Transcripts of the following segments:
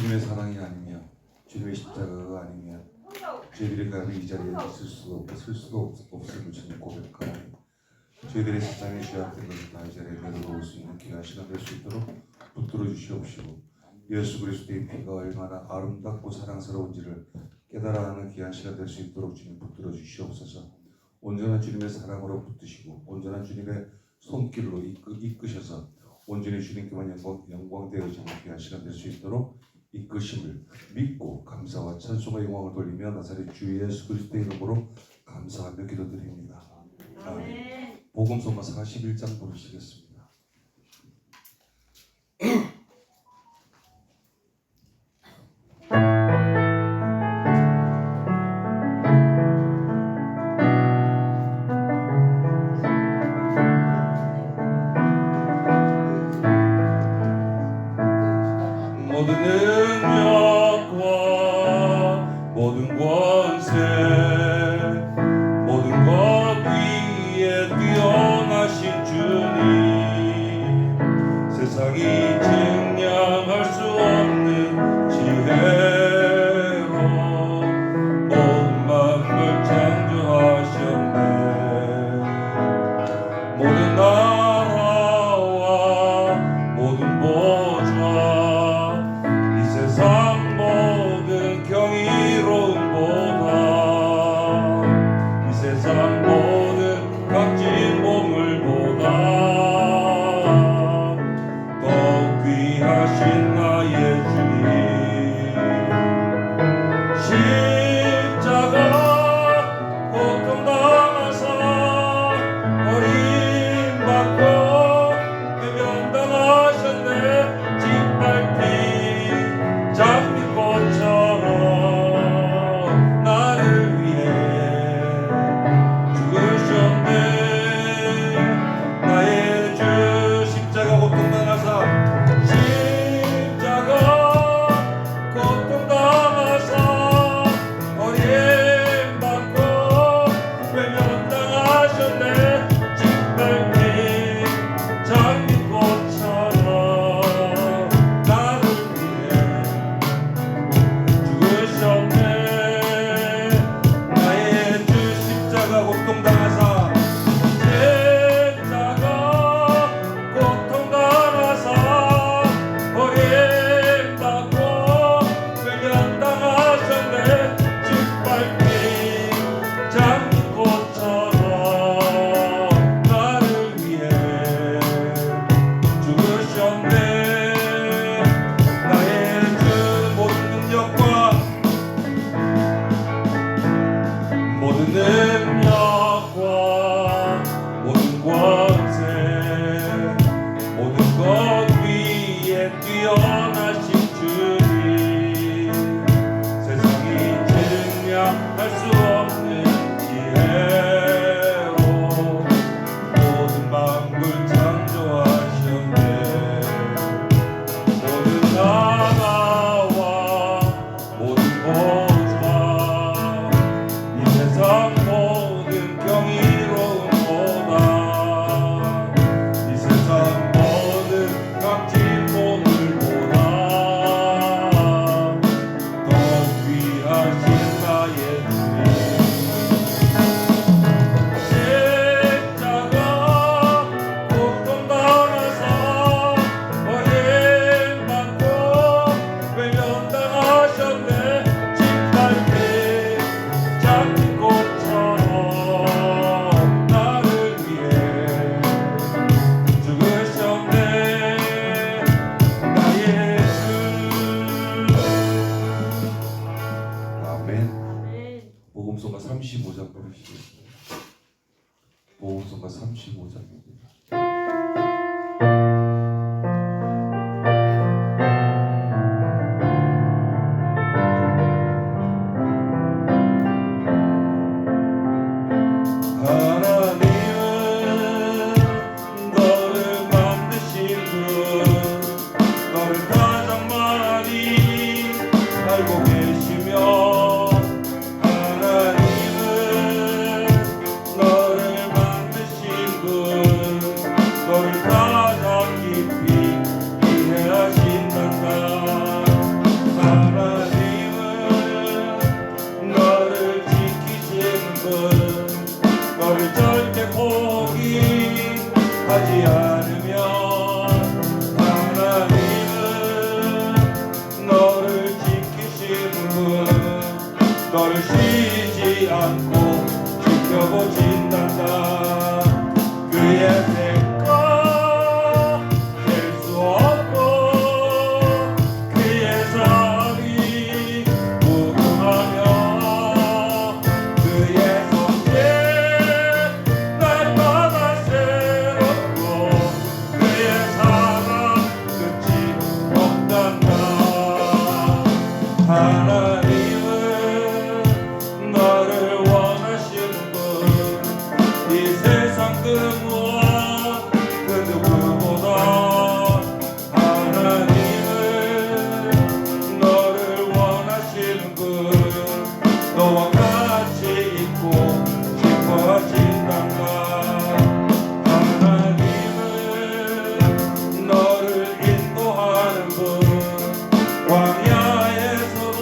주님의 사랑이 아니면, 주님의 십자가가 아니면 저희들이 감히 이 자리에 설 수도 없음을 주님 고백하오니 저희들의 세상에 죄악된 것을 다 이 자리에 내려놓을 수 있는 귀한 시간 될 수 있도록 붙들어 주시옵시고, 예수 그리스도의 피가 얼마나 아름답고 사랑스러운지를 깨달아 하는 귀한 시간 될 수 있도록 주님 붙들어 주시옵소서. 온전한 주님의 사랑으로 붙드시고 온전한 주님의 손길로 이끄셔서 온전히 주님께만 영광되어지는 귀한 시간 될 수 있도록 이끄심을 믿고 감사와 찬송과 영광을 돌리며 나사렛 주 예수 그리스도의 이름으로 감사하며 기도드립니다. 아멘. 복음서가 41장 부르시겠습니다. 모든 능력과 모든 권세 모든 것 위에 뛰어나신 주님, 세상이 증량할 수 없는 지혜로 모든 만물 창조하셨네. 모든 나라와 모든 보좌, 세상 모든 경이로움보다 이 세상 모든 값진 보물보다 더욱 귀하신 나의 주님, 십자가 고통당하사 버림받고 외면당하셨네. 짓밟힌 장미꽃처럼 나를 위해 죽으셨네. 나의 주 십자가 고통당하사 버림받고 외면당하셨네. 짓밟힌 장미꽃처럼 나를 위해 죽으셨네. 나의 주 십자가 고통당하사 버림받고 외면당하셨네. 짓밟힌 장미꽃처럼 나를 위해 죽으셨네. 나의 주 모든 능력과 모든 권세 모든 것 위에 뛰어나신 주님, 세상이 증량할 수 없는 지혜로 모든 만물 창조하셨네. 모든 나라와 모든 보좌, 이 세상 모든 경이로움보다 이 세상 모든 값진 보물보다 더욱 귀하신 나의 주님, 십자가 고통당하사 버림받고 외면당하셨네. 짓밟힌 장미꽃처럼 나를 위해 죽으셨네. 나의 주. 아멘. 복음서가 35장 부르시겠습니다. 복음서가 35장입니다. 하나님은 너를 만드신 분, 너를 가장 많이 알고 계시며, 하나님은 너를 만드신 분, 너를 가장 깊이 이해하신단다. 너를 쉬지 않고 지켜보신단다. 그의 색깔 셀 수 없고 그의 삶이 무궁하며 그의 손길 날마다 새롭고 그의 사랑 끝이 없단다. 하나님은 너를 원하시는 분, 이 세상 그 무엇 그 누구보다 하나님은 너를 원하시는 분, 너와 같이 있고 싶어 하신단다. 하나님은 너를 인도하는 분, 광야에서도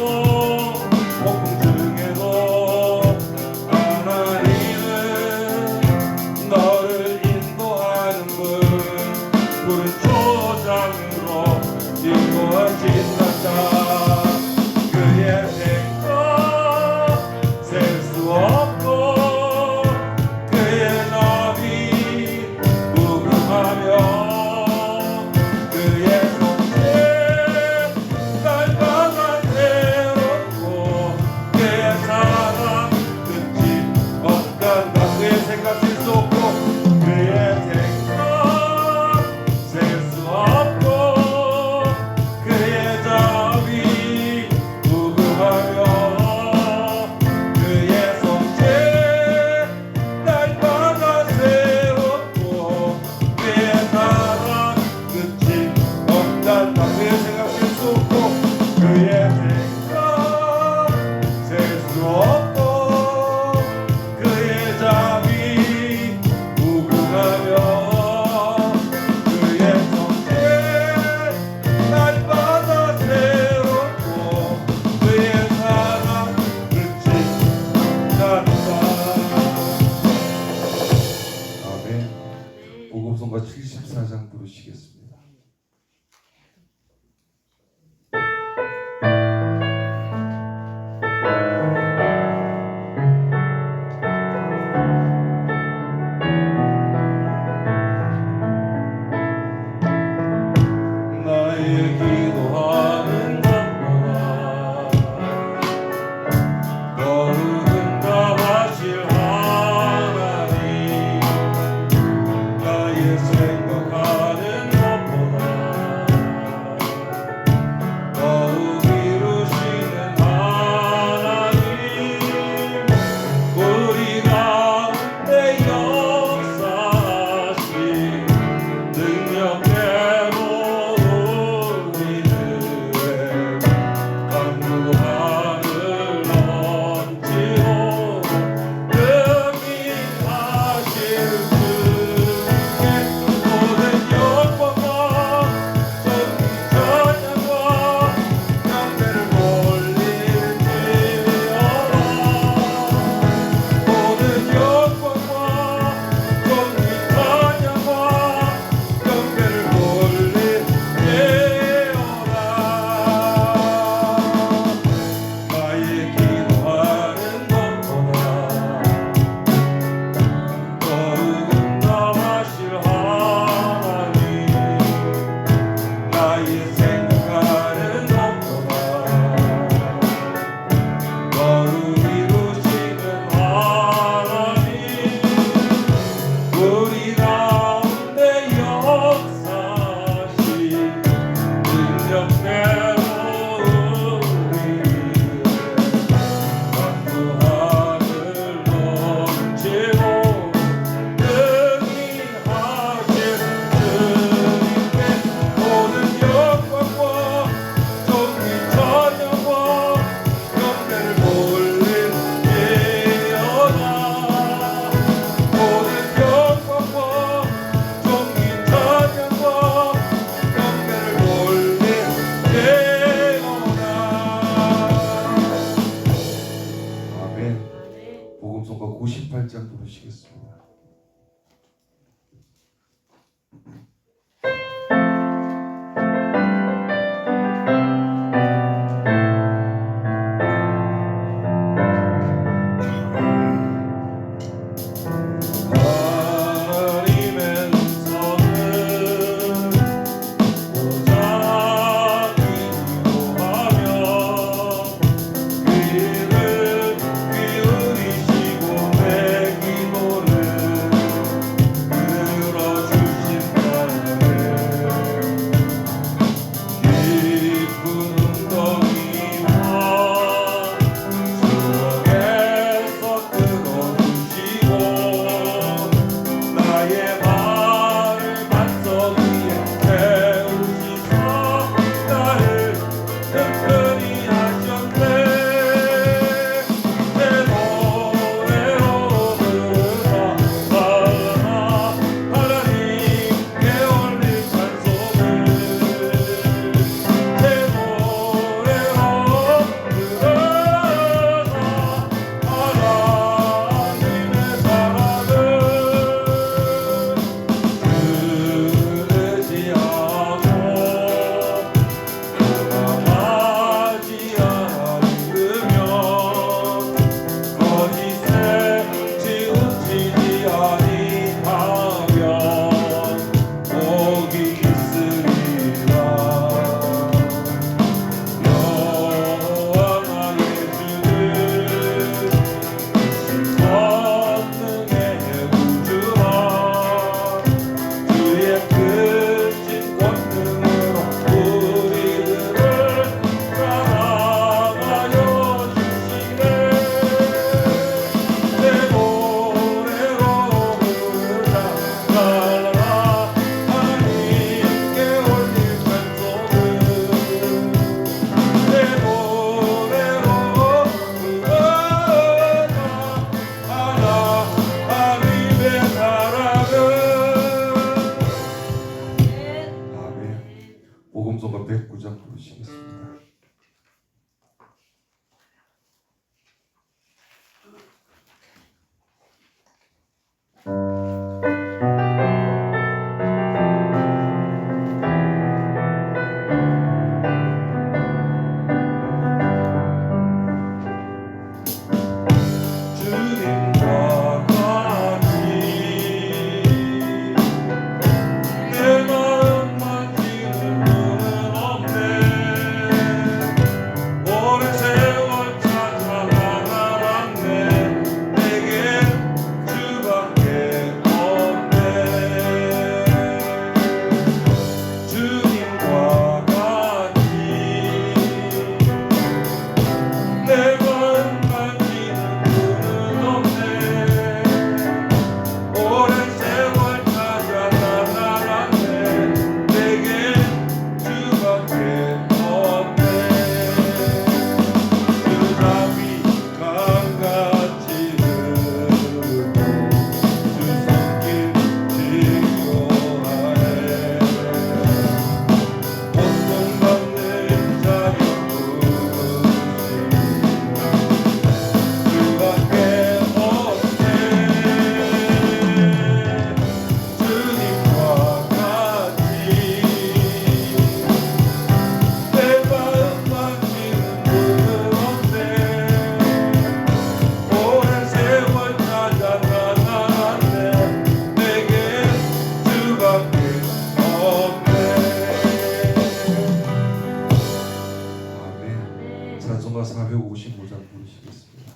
찬송가 455장 부르시겠습니다.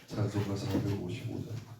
찬송가 455장.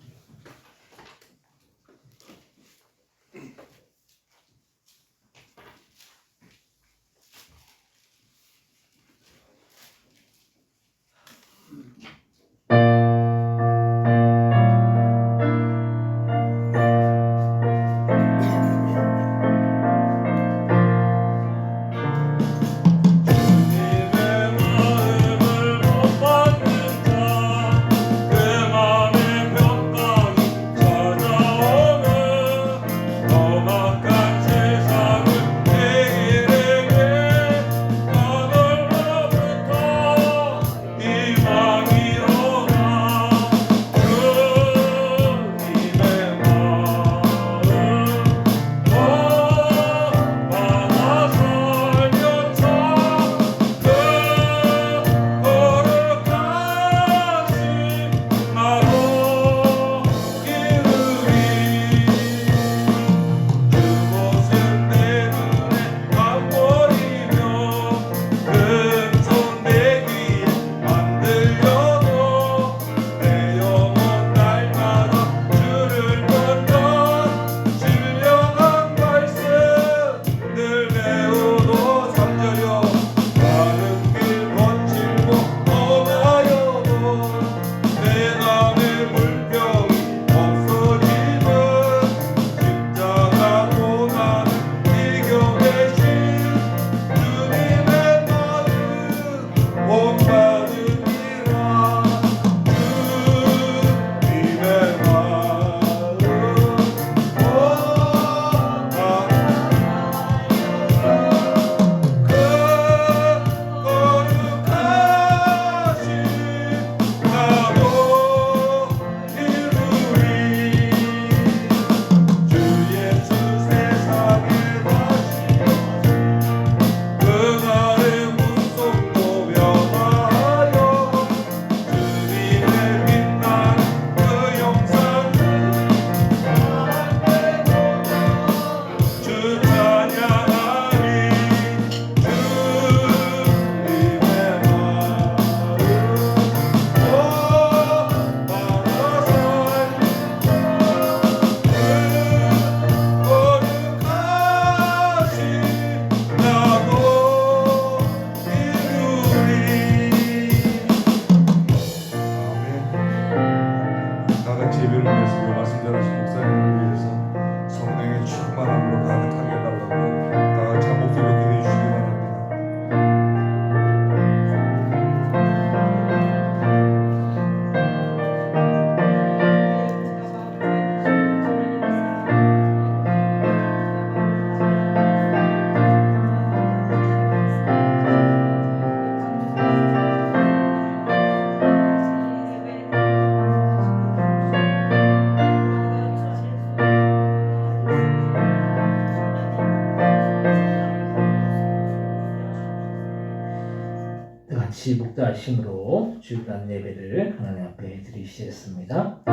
같이 묵다심으로 주일날 예배를 하나님 앞에 드리시겠습니다.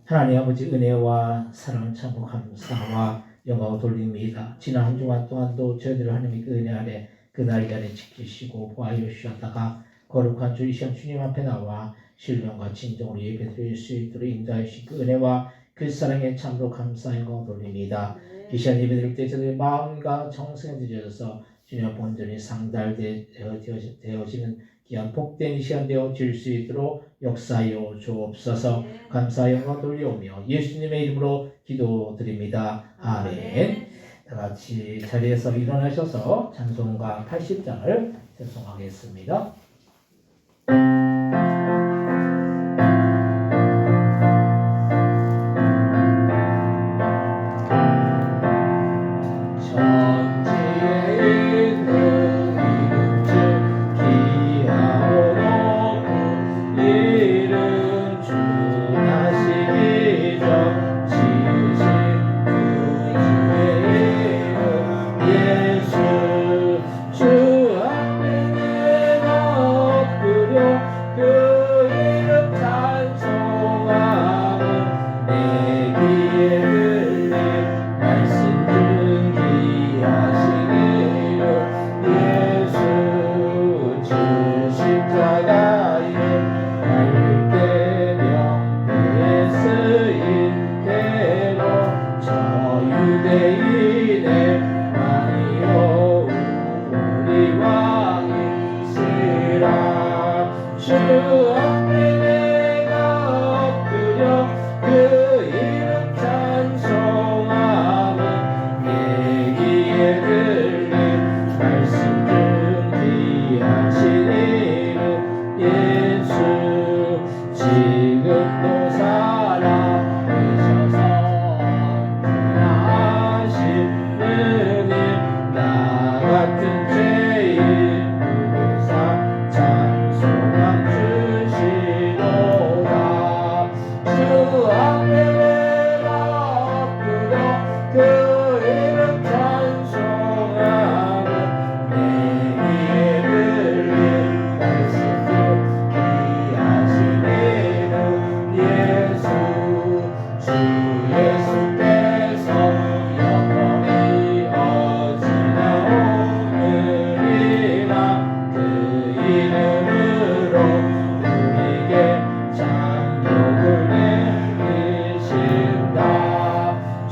하나님 아버지 은혜와 사랑 참고 감사와 영광을 돌립니다. 지난 한 주간 동안도 저희들을 하나님의 그 은혜 아래 그날 안에 지키시고 보아여 주셨다가 거룩한 주 이 시간 주님 앞에 나와 신령과 진정으로 예배드릴 수 있도록 인도하신 그 은혜와 그 사랑에 참으로 감사 영광을 돌립니다. 이 시간 예배드릴 때 저희의 마음과 정성에 드려져서 주님 앞에 온전히 상달되어지는 귀한 복된 이 시간 되어질 수 있도록 역사하여 주옵소서. 감사 영광 돌려오며 예수님의 이름으로 기도드립니다. 아멘. 다 같이 자리에서 일어나셔서 찬송가 80장을 찬송하겠습니다.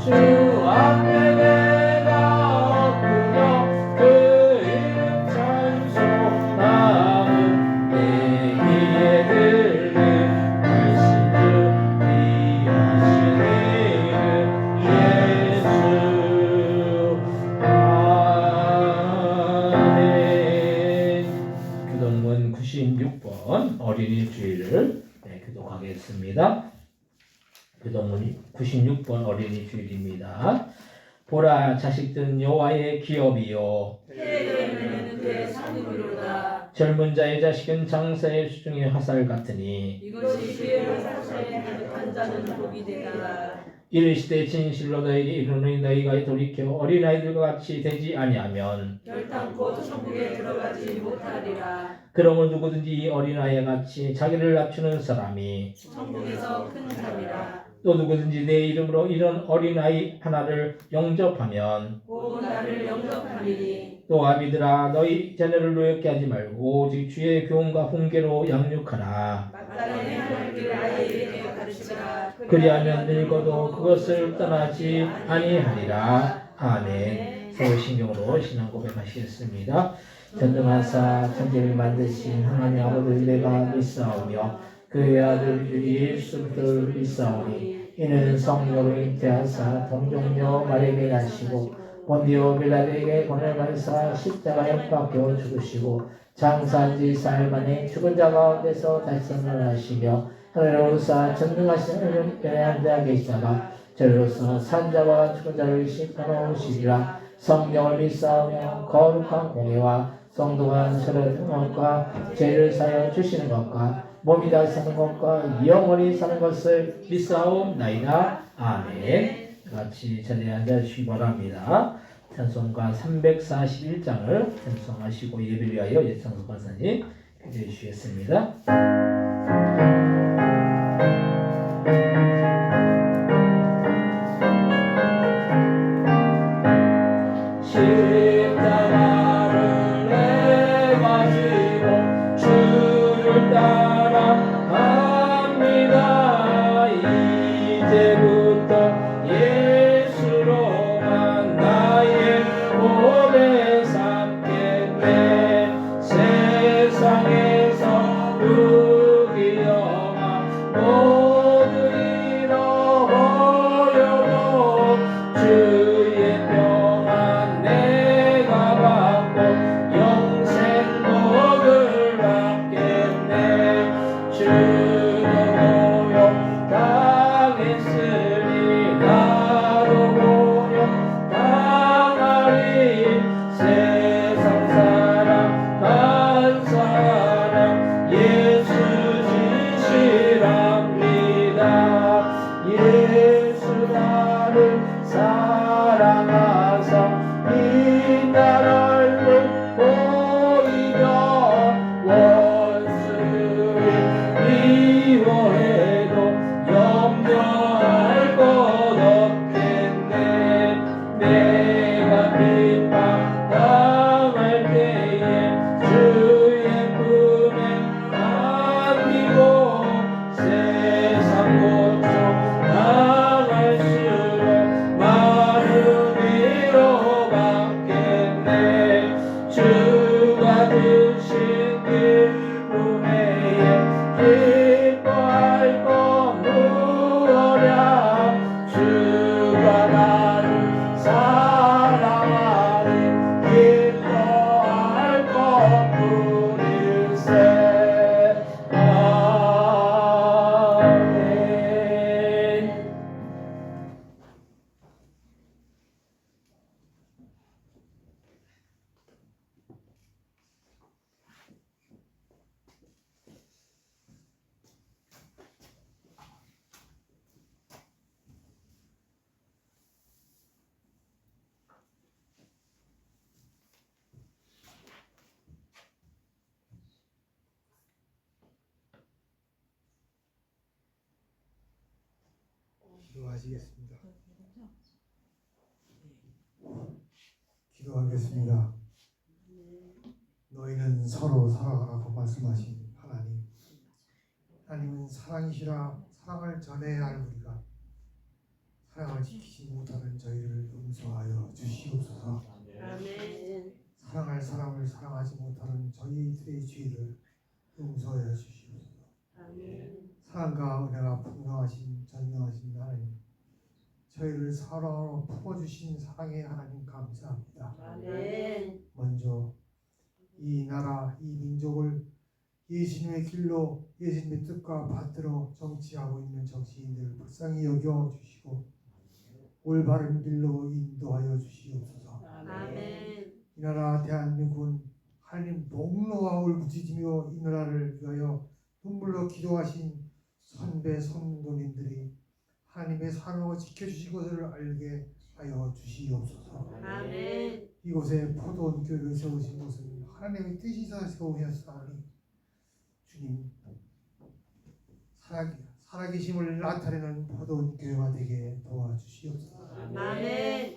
주 앞에 내가 엎드려 그 이름 찬송함은 내 귀에 들릴 말씀을 이하신 이름 예수. 아멘. 교동문 96번 어린이 주일을 교독하겠습니다. 교동문 96번 어린이 주일입니다. 보라 자식들은 여호와의 기업이요 태에게는 그의 상급이로다. 젊은 자의 자식은 장사의 수중의 화살 같으니 이것이 주의 화살에 가득한 자는 복이 되리라. 이르시되 진실로 너희에게 이르노니 너희가 돌이켜 어린아이들과 같이 되지 아니하면 결단코 천국에 들어가지 못하리라. 그러므로 누구든지 이 어린아이와 같이 자기를 낮추는 사람이 천국에서 큰 자리라. 또 누구든지 내 이름으로 이런 어린아이 하나를 영접하면 곧 나를 영접하리니. 또 아비들아 너희 자녀를 노엽게 하지 말고 오직 주의 교훈과 훈계로 양육하라. 마땅히 하는 길을 아이에게 가르치라. 그리하면 늙어도 그것을 떠나지 아니하리라. 아멘. 서울신경으로 신앙 고백하시겠습니다. 전능하사 천지를 만드신 하나님 아버지를 내가 믿사오며 그의 아들 예수 그리스도를 믿사오니 이는 성령으로 잉태하사 동정녀 마리아에게 나시고 본디오 빌라도에게 권을 받으사 십자가에 못 박혀 죽으시고 장사한 지 사흘 만에 죽은 자 가운데서 다시 살아나시며 하늘에 오르사 전능하신 은혜에 앉아 계시다가 저리로서 산 자와 죽은 자를 심판하러 오시리라. 성령을 믿사오며 거룩한 공예와 성도가 서로 등원과 죄를 사여 주시는 것과 몸이 다 사는 것과 영원히 사는 것을 믿사옵나이다. 아멘. 같이 자리에 앉아주시기 바랍니다. 찬송가 341장을 찬송하시고 예배를 위하여 예창석 박사님 기도해 주시겠습니다. 십자가를 내가 지고 주를 따라갑니다. 이제부터 예수로만 나의 몸에 삼겠네. 세상에서 부귀영화 모두 잃어버려도 주의 평안 내가 받고 영생 복을 받겠네. 주도 고용 당했으니 나도 고용 당하리. 세상 사람 한 사람 예수 진실합니다. 예수 나를 사랑하사 이 나라를 보이며 원수를 미워해도 염려할 것 없겠네. 내가 핍박당할 때에 주의 품에 안기고 세상 고통 당할수록 마음 위로받겠네. 주가 주신 기쁨에 기뻐할 것 무엇랴. 주가 나를 사랑하니 기뻐할 것뿐일세. 아멘. 기도하시겠습니다. 기도하겠습니다. 너희는 서로 사랑하라고 말씀하신 하나님. 하나님은 사랑이시라 사랑을 전해야 할 우리가 사랑을 지키지 못하는 저희를 용서하여 주시옵소서. 아멘. 사랑할 사람을 사랑하지 못하는 저희들의 죄를 용서하여 주시옵소서. 아멘. 사랑과 은혜가 풍성하신 전능하신 하나님, 저희를 사랑으로 품어주신 사랑의 하나님 감사합니다. 아멘. 먼저 이 나라, 이 민족을 예수님의 길로, 예수님의 뜻과 받들어 정치하고 있는 정치인들 불쌍히 여겨주시고 올바른 길로 인도하여 주시옵소서. 아멘. 이 나라 대한민국은 하나님 농로와 울부짖으며 이 나라를 위하여 눈물로 기도하신 선배 선도님들이 하나님의 사랑을 지켜주신 것을 알게 하여 주시옵소서. 아멘. 이곳에 포도원 교회를 세우신 것은 하나님의 뜻이서 세우셨사오니 주님 살아계심을 나타내는 포도원 교회가 되게 도와주시옵소서. 아멘.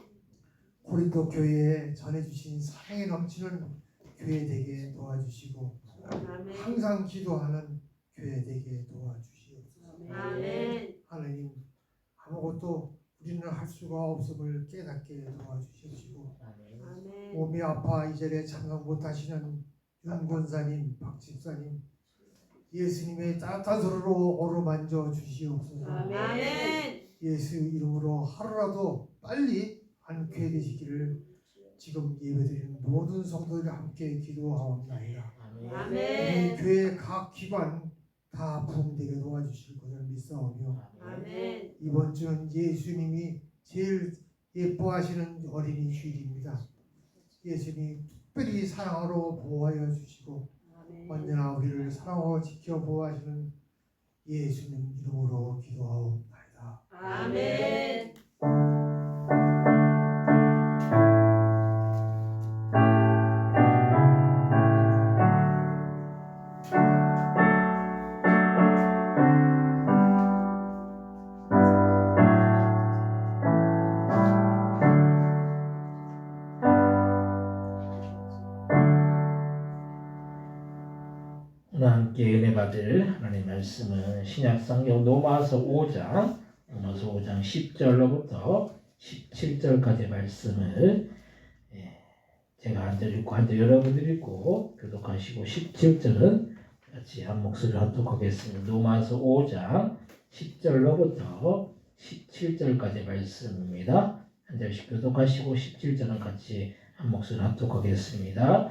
고린도 교회에 전해주신 사랑이 넘치는 교회 되게 도와주시고 아멘. 항상 기도하는 교회 되게 도와주시옵소서. 아멘. 하나님 아무것도 우리는 할 수가 없음을 깨닫게 도와주시옵시고 아멘. 몸이 아파 이 자리에 참석 못하시는 윤 권사님, 박 집사님 예수님의 따뜻한 손으로 어루만져 주시옵소서. 아멘. 예수 이름으로 하루라도 빨리 안쾌 되시기를 지금 예배드리는 모든 성도들이 함께 기도하옵나이다. 이 아멘. 교회 각 기관 다 부흥되게 도와주실 것을 믿사오며 아멘. 이번 주는 예수님이 제일 예뻐하시는 어린이 주일입니다. 예수님 특별히 사랑으로 보호하여 주시고 언제나 우리를 사랑으로 지켜 보호하시는 예수님 이름으로 기도하옵나이다. 아멘. 오늘 함께 은혜 받을 하나님의 말씀은 신약성경 로마서 5장 10절로부터 17절까지의 말씀을 제가 한 절 읽고 한 절 여러분들 읽고 교독하시고 17절은 같이 한 목소리로 합독하겠습니다. 로마서 5장 10절로부터 17절까지의 말씀입니다. 한 절씩 교독하시고 17절은 같이 한 목소리로 합독하겠습니다.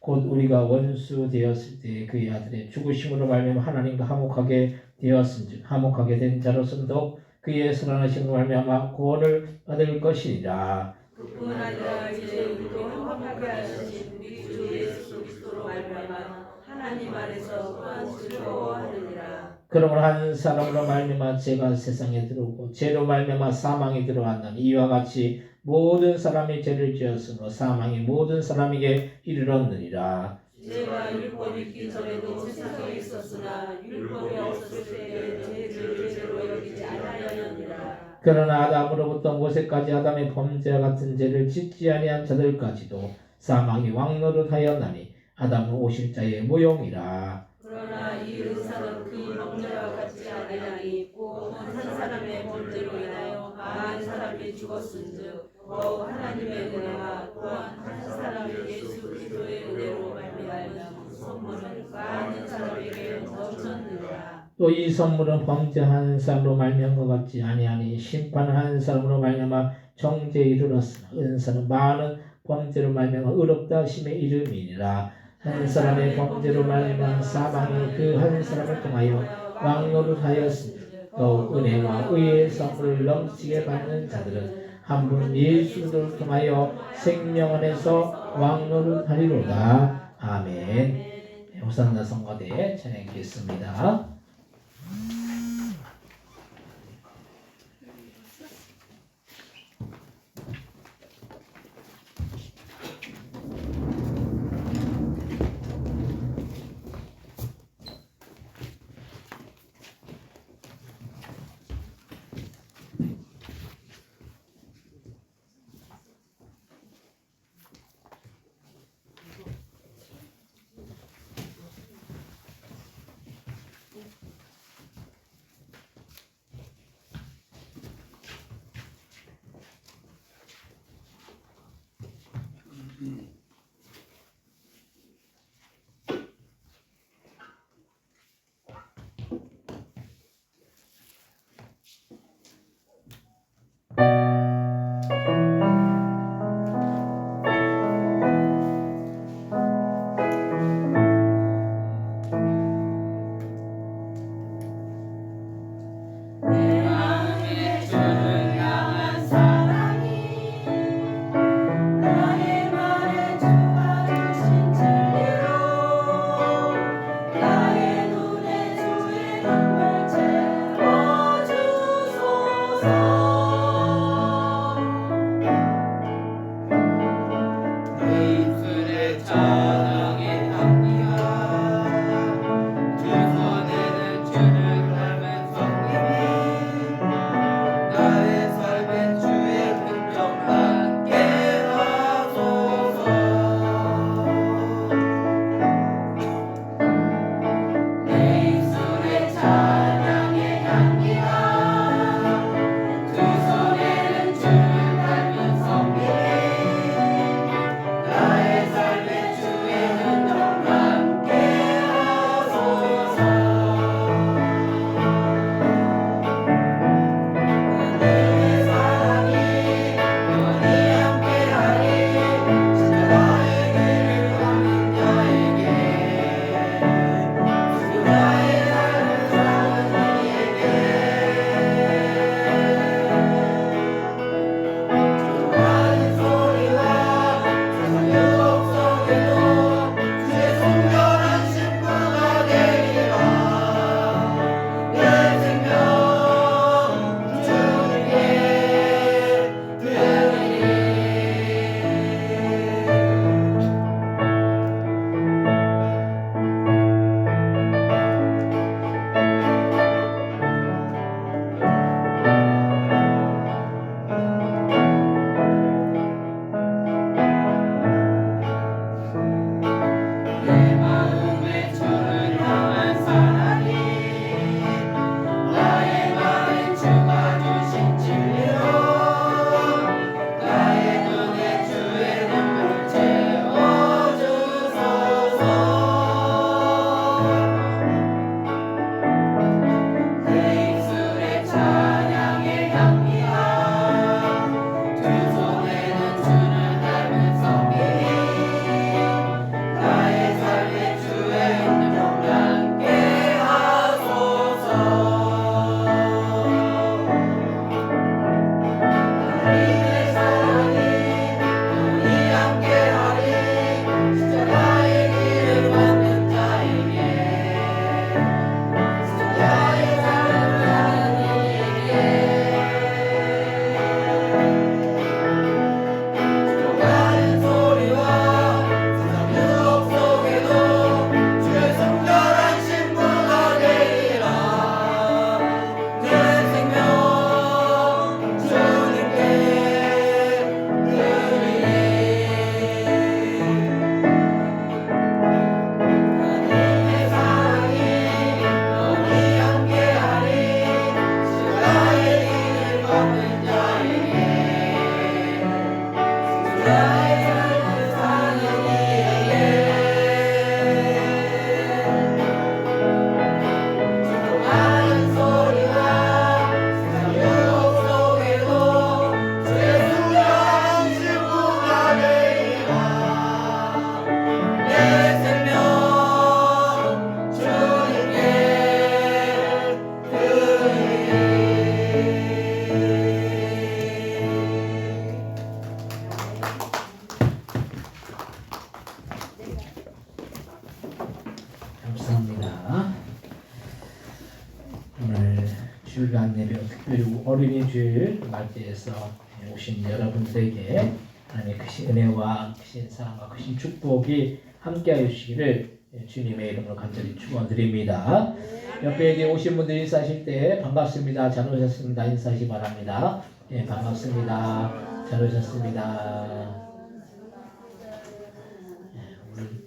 곧 우리가 원수 되었을 때 그의 아들의 죽으심으로 말미암아 하나님과 화목하게 되었은즉 화목하게 된 자로서는 더욱 그의 살아나심으로 말미암아 구원을 받을 것이니라. 그뿐 아니라 이제 우리도 화목하게 하신 우리 주 예수 그리스도로 말미암아 하나님 안에서 또한 즐거워하느니라. 그러므로 한 사람으로 말미암아 죄가 세상에 들어오고 죄로 말미암아 사망이 들어왔나니 이와 같이 모든 사람이 죄를 지었으므로 사망이 모든 사람에게 이르렀느니라. 죄가 율법이 있기 전에도 세상에 있었으나 율법이 없었을 때에 죄를 죄로 여기지 아니하였느니라. 그러나 아담으로부터 모세까지 아담의 범죄와 같은 죄를 짓지 아니한 자들까지도 사망이 왕노릇하였나니 아담은 오실 자의 모형이라. 그러나 이 은사는 그 범죄와 같지 아니하니 곧 한 사람의 범죄로 인하여 많은 사람이 죽었은즉 더욱 하나님의 은혜와 또한 한 사람 예수 그리스도의 은혜로 말미암아 선물은 많은 사람에게 넘쳤느니라. 또 이 선물은 범죄 한 사람으로 말미암은 것 같지 아니하니 심판 한 사람으로 말미암아 정죄에 이르렀으나 은사는 많은 범죄로 말미암아 의롭다 하심의 이름이니라. 한 사람의 범죄로 말미암아 사망이 그 한 사람을 통하여 왕노릇하였으니 더욱 은혜와 의의 선물을 넘치게 받는 자들은 한 분 예수를 통하여 생명 안에서 왕노릇하리로다. 아멘. 호산나 성가대 찬양하겠습니다. 감사합니다. 오늘 주일간 예배, 특별히 어린이 주일 맞이해서 오신 여러분들에게 하나님의 크신 은혜와 크신 사랑과 크신 축복이 함께하여 주시기를 주님의 이름으로 간절히 축원드립니다. 옆에 이제 오신 분들 인사하실 때 반갑습니다. 잘 오셨습니다. 인사하시 바랍니다. 예, 반갑습니다. 잘 오셨습니다.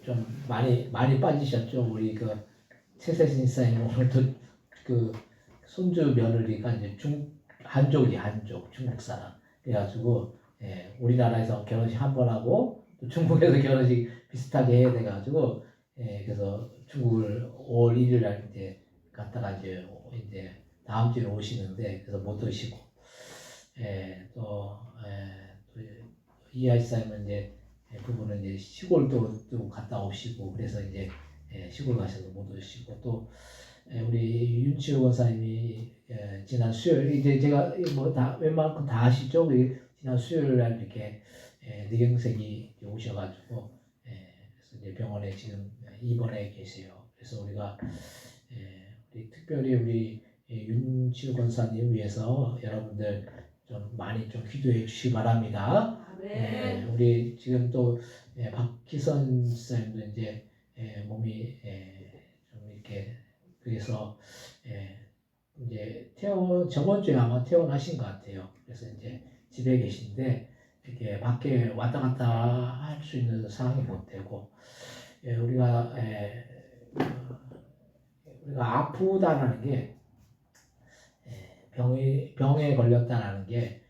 좀 많이 빠지셨죠. 우리 그 최세신 사님 오늘도 그 손주 며느리가 이제 한족 중국 사람. 그래가지고 우리나라에서 결혼식 한 번 하고 또 중국에서 결혼식 비슷하게 해야 돼가지고 그래서 중국을 5월 1일 날 이제 갔다가 이제 다음 주에 오시는데 그래서 못 오시고 또 이하이 사님은 이제 그분은 이제 시골도 또 갔다 오시고 그래서 이제 시골 가셔서 못 오시고 또 우리 윤치호 권사님이 지난 수요일 이제 제가 뭐 다 웬만큼 다 아시죠? 지난 수요일 날 이렇게 뇌경색이 오셔가지고 그래서 이제 병원에 지금 입원해 계세요. 그래서 우리가 우리 특별히 우리 윤치호 권사님 위해서 여러분들 좀 많이 좀 기도해 주시기 바랍니다. 우리 지금 또 박희선 선생님도 이제 몸이 좀 이렇게 그래서 이제 저번 주에 아마 퇴원하신 것 같아요. 그래서 이제 집에 계신데 이렇게 밖에 왔다 갔다 할 수 있는 상황이 못 되고 우리가 아프다라는 게 병에 걸렸다라는 게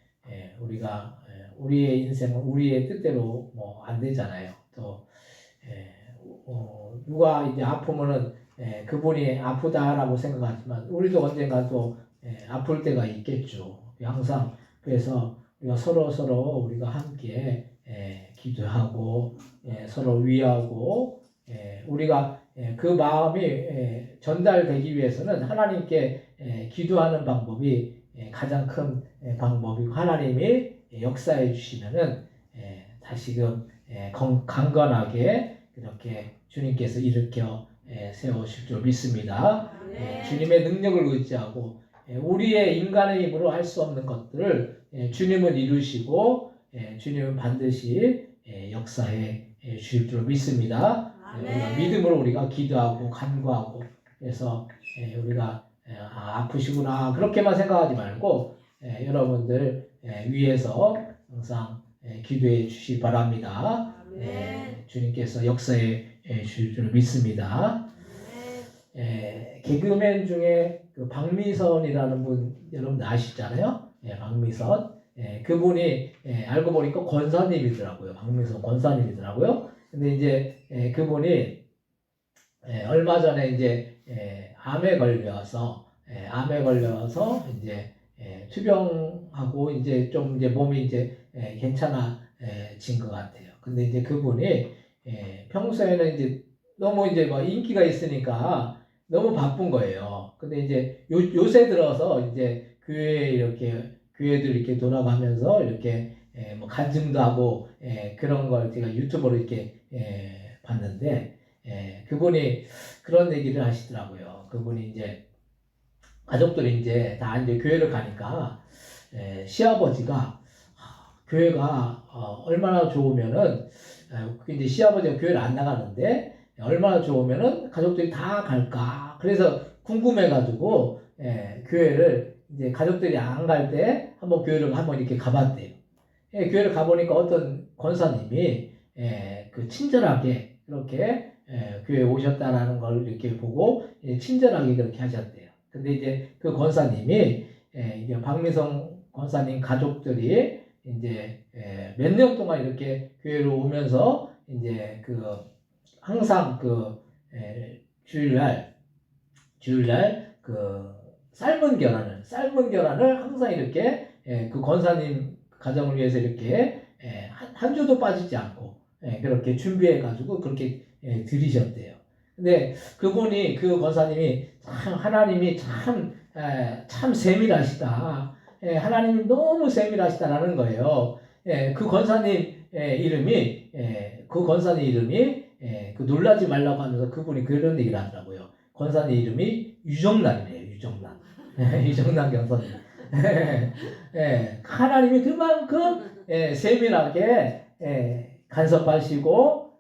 우리가 우리의 인생은 우리의 뜻대로 뭐 안 되잖아요. 또 누가 이제 아프면은 그분이 아프다라고 생각하지만 우리도 언젠가 또 아플 때가 있겠죠. 항상 그래서 우리가 서로 우리가 함께 기도하고 서로 위하고 우리가 그 마음이 전달되기 위해서는 하나님께 기도하는 방법이 가장 큰 방법이고 하나님이 역사해 주시면은 다시금 강건하게 이렇게 주님께서 일으켜 세우실 줄 믿습니다. 주님의 능력을 의지하고 우리의 인간의 힘으로 할 수 없는 것들을 주님은 이루시고 주님은 반드시 역사해 주실 줄 믿습니다. 우리가 믿음으로 우리가 기도하고 간구하고 그래서 우리가 아프시구나 그렇게만 생각하지 말고 여러분들 위해서 항상 기도해 주시기 바랍니다. 주님께서 역사해 주실 줄 믿습니다. 개그맨 중에 그 박미선이라는 분 여러분들 아시잖아요. 박미선. 그분이 알고 보니까 권사님이더라고요. 박미선 권사님이더라고요. 근데 이제 그분이 얼마 전에 이제 암에 걸려서 이제 투병하고 이제 좀 이제 몸이 이제 괜찮아진 것 같아요. 근데 이제 그분이 평소에는 이제 너무 이제 뭐 인기가 있으니까 너무 바쁜 거예요. 근데 이제 요새 들어서 이제 교회들 이렇게 돌아가면서 이렇게 뭐 간증도 하고 그런 걸 제가 유튜브로 이렇게 봤는데 그분이 그런 얘기를 하시더라고요. 그분이 이제 가족들이 이제 다 이제 교회를 가니까 시아버지가 교회가 얼마나 좋으면은 이제 시아버지가 교회를 안 나가는데 얼마나 좋으면은 가족들이 다 갈까 그래서 궁금해가지고 교회를 이제 가족들이 안 갈 때 한번 교회를 한번 이렇게 가봤대요. 교회를 가보니까 어떤 권사님이 그 친절하게 그렇게 교회에 오셨다라는 걸 이렇게 보고 친절하게 그렇게 하셨대요. 근데 이제 그 권사님이 이제 박미성 권사님 가족들이 이제 몇 년 동안 이렇게 교회로 오면서 이제 항상 주일날 삶은 계란을 항상 이렇게 그 권사님 가정을 위해서 이렇게 한 주도 빠지지 않고 그렇게 준비해 가지고 그렇게 드리셨대요. 근데 그 권사님이 하나님이 참 세밀하시다. 하나님이 너무 세밀하시다라는 거예요. 그 권사님 이름이 놀라지 말라고 하면서 그분이 그런 얘기를 하더라고요. 권사님 이름이 유정란이래요. 유정란 권사님. 하나님이 그만큼 세밀하게 간섭하시고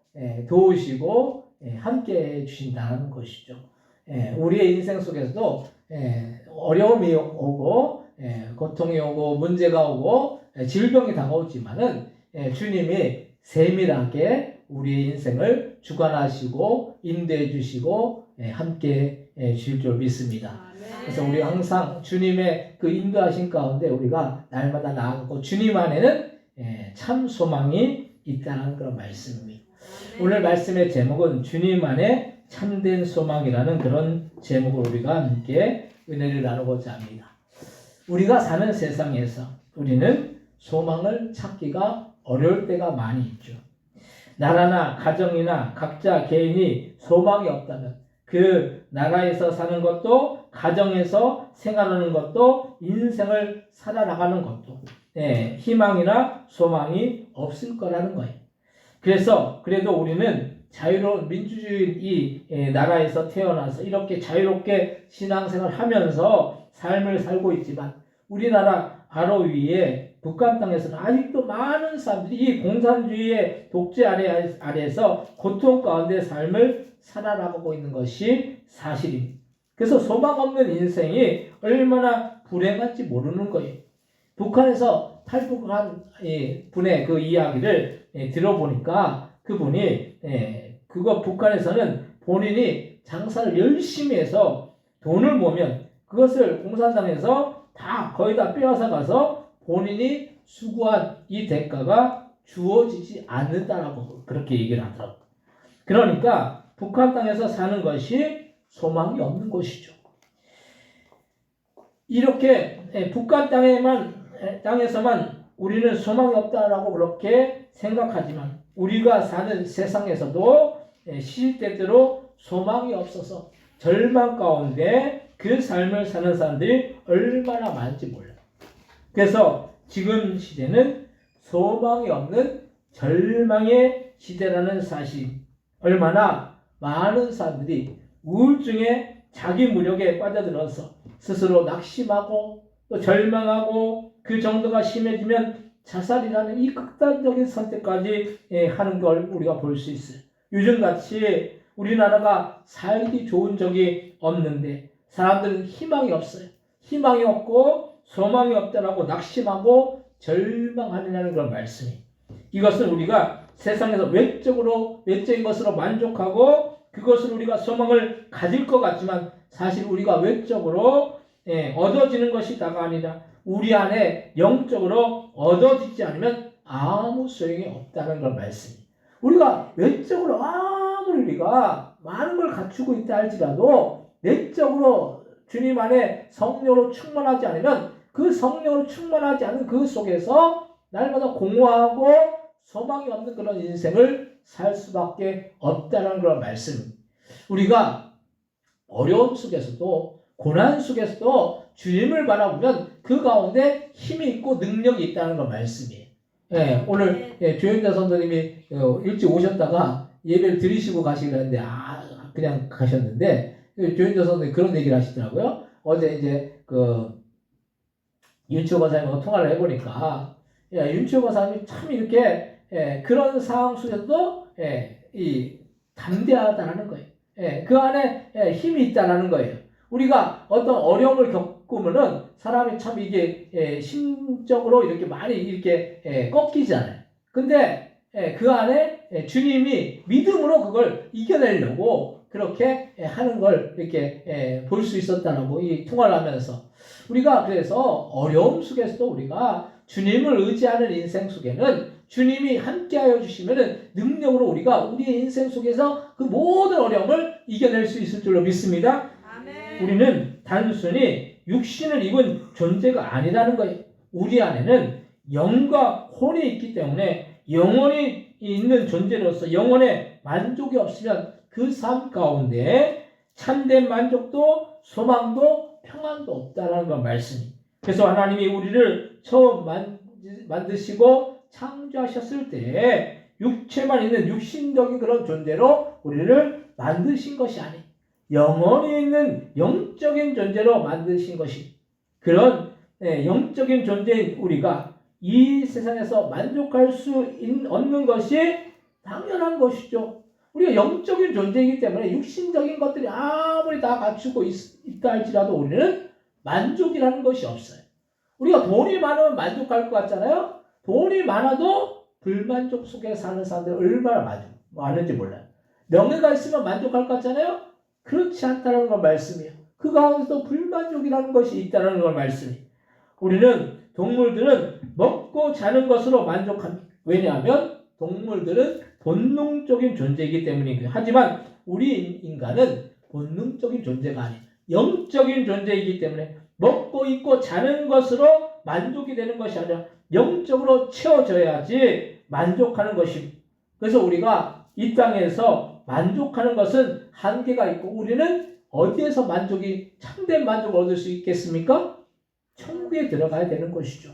도우시고 함께 해주신다는 것이죠. 우리의 인생 속에서도 어려움이 오고 고통이 오고 문제가 오고 질병이 다가오지만은 주님이 세밀하게 우리의 인생을 주관하시고 인도해 주시고 함께 주실 줄 믿습니다. 그래서 우리 항상 주님의 그 인도하신 가운데 우리가 날마다 나아가고 주님 안에는 참 소망이 있다는 그런 말씀입니다. 오늘 말씀의 제목은 주님 안에 참된 소망이라는 그런 제목을 우리가 함께 은혜를 나누고자 합니다. 우리가 사는 세상에서 우리는 소망을 찾기가 어려울 때가 많이 있죠. 나라나 가정이나 각자 개인이 소망이 없다면 그 나라에서 사는 것도 가정에서 생활하는 것도 인생을 살아나가는 것도 희망이나 소망이 없을 거라는 거예요. 그래도 우리는 자유로운 민주주의 이 나라에서 태어나서 이렇게 자유롭게 신앙생활을 하면서 삶을 살고 있지만 우리나라 바로 위에 북한 땅에서는 아직도 많은 사람들이 이 공산주의의 독재 아래에서 고통 가운데 삶을 살아나가고 있는 것이 사실입니다. 그래서 소망 없는 인생이 얼마나 불행한지 모르는 거예요. 북한에서 탈북한 분의 그 이야기를 들어보니까 그분이 북한에서는 본인이 장사를 열심히 해서 돈을 모으면 그것을 공산당에서 거의 다 빼앗아 가서 본인이 수고한 이 대가가 주어지지 않는다라고 그렇게 얘기를 하더라고요. 그러니까 북한 땅에서 사는 것이 소망이 없는 것이죠. 이렇게 북한 땅에서만 우리는 소망이 없다라고 그렇게 생각하지만 우리가 사는 세상에서도 시시때때로 소망이 없어서 절망 가운데 그 삶을 사는 사람들이 얼마나 많은지 몰라요. 그래서 지금 시대는 소망이 없는 절망의 시대라는 사실, 얼마나 많은 사람들이 우울증에 자기 무력에 빠져들어서 스스로 낙심하고 또 절망하고 그 정도가 심해지면 자살이라는 이 극단적인 선택까지 하는 걸 우리가 볼 수 있어요. 요즘같이 우리나라가 살기 좋은 적이 없는데 사람들은 희망이 없어요. 희망이 없고 소망이 없다라고 낙심하고 절망하느냐는 그런 말씀이. 이것은 우리가 세상에서 외적인 것으로 만족하고 그것을 우리가 소망을 가질 것 같지만 사실 우리가 외적으로 얻어지는 것이 다가 아니라 우리 안에 영적으로 얻어지지 않으면 아무 소용이 없다는 걸 말씀입니다. 우리가 외적으로 아무리 우리가 많은 걸 갖추고 있다 할지라도 내적으로 주님 안에 성령으로 충만하지 않으면 그 성령으로 충만하지 않은 그 속에서 날마다 공허하고 소망이 없는 그런 인생을 살 수밖에 없다는 그런 말씀. 우리가 어려움 속에서도 고난 속에서도 주님을 바라보면 그 가운데 힘이 있고 능력이 있다는 걸 말씀이에요. 오늘 조현자 선생님이 일찍 오셨다가 예배를 드리시고 가시기로 했는데 그냥 가셨는데 조현자 선생님이 그런 얘기를 하시더라고요. 어제 이제 윤치호 권사님하고 통화를 해보니까 윤치호 권사님이 참 이렇게 그런 상황 속에서도 담대하다라는 거예요. 그 안에 힘이 있다라는 거예요. 우리가 어떤 어려움을 겪으면은 사람이 참 이게 심적으로 이렇게 많이 이렇게 꺾이잖아요. 근데 그 안에 주님이 믿음으로 그걸 이겨내려고 그렇게 하는 걸 이렇게 볼 수 있었다라고 이 통화를 하면서 우리가 그래서 어려움 속에서도 우리가 주님을 의지하는 인생 속에는 주님이 함께하여 주시면은 능력으로 우리가 우리의 인생 속에서 그 모든 어려움을 이겨낼 수 있을 줄로 믿습니다. 아멘. 우리는 단순히 육신을 입은 존재가 아니라는 거예요. 우리 안에는 영과 혼이 있기 때문에 영혼이 있는 존재로서 영혼의 만족이 없으면 그 삶 가운데 참된 만족도 소망도 평안도 없다라는 건 말씀이. 그래서 하나님이 우리를 처음 만드시고 창조하셨을 때 육체만 있는 육신적인 그런 존재로 우리를 만드신 것이 아니에요. 영혼이 있는 영적인 존재로 만드신 것이. 그런 영적인 존재인 우리가 이 세상에서 만족할 수 없는 것이 당연한 것이죠. 우리가 영적인 존재이기 때문에 육신적인 것들이 아무리 다 갖추고 있다 할지라도 우리는 만족이라는 것이 없어요. 우리가 돈이 많으면 만족할 것 같잖아요. 돈이 많아도 불만족 속에 사는 사람들이 얼마나 많은지 몰라요. 명예가 있으면 만족할 것 같잖아요. 그렇지 않다는 걸 말씀이에요. 그 가운데서 불만족이라는 것이 있다는 걸 말씀이에요. 우리는 동물들은 먹고 자는 것으로 만족합니다. 왜냐하면 동물들은 본능적인 존재이기 때문이고요. 하지만 우리 인간은 본능적인 존재가 아니에요. 영적인 존재이기 때문에 먹고 입고 자는 것으로 만족이 되는 것이 아니라 영적으로 채워져야지 만족하는 것입니다. 그래서 우리가 이 땅에서 만족하는 것은 한계가 있고 우리는 어디에서 참된 만족을 얻을 수 있겠습니까? 천국에 들어가야 되는 것이죠.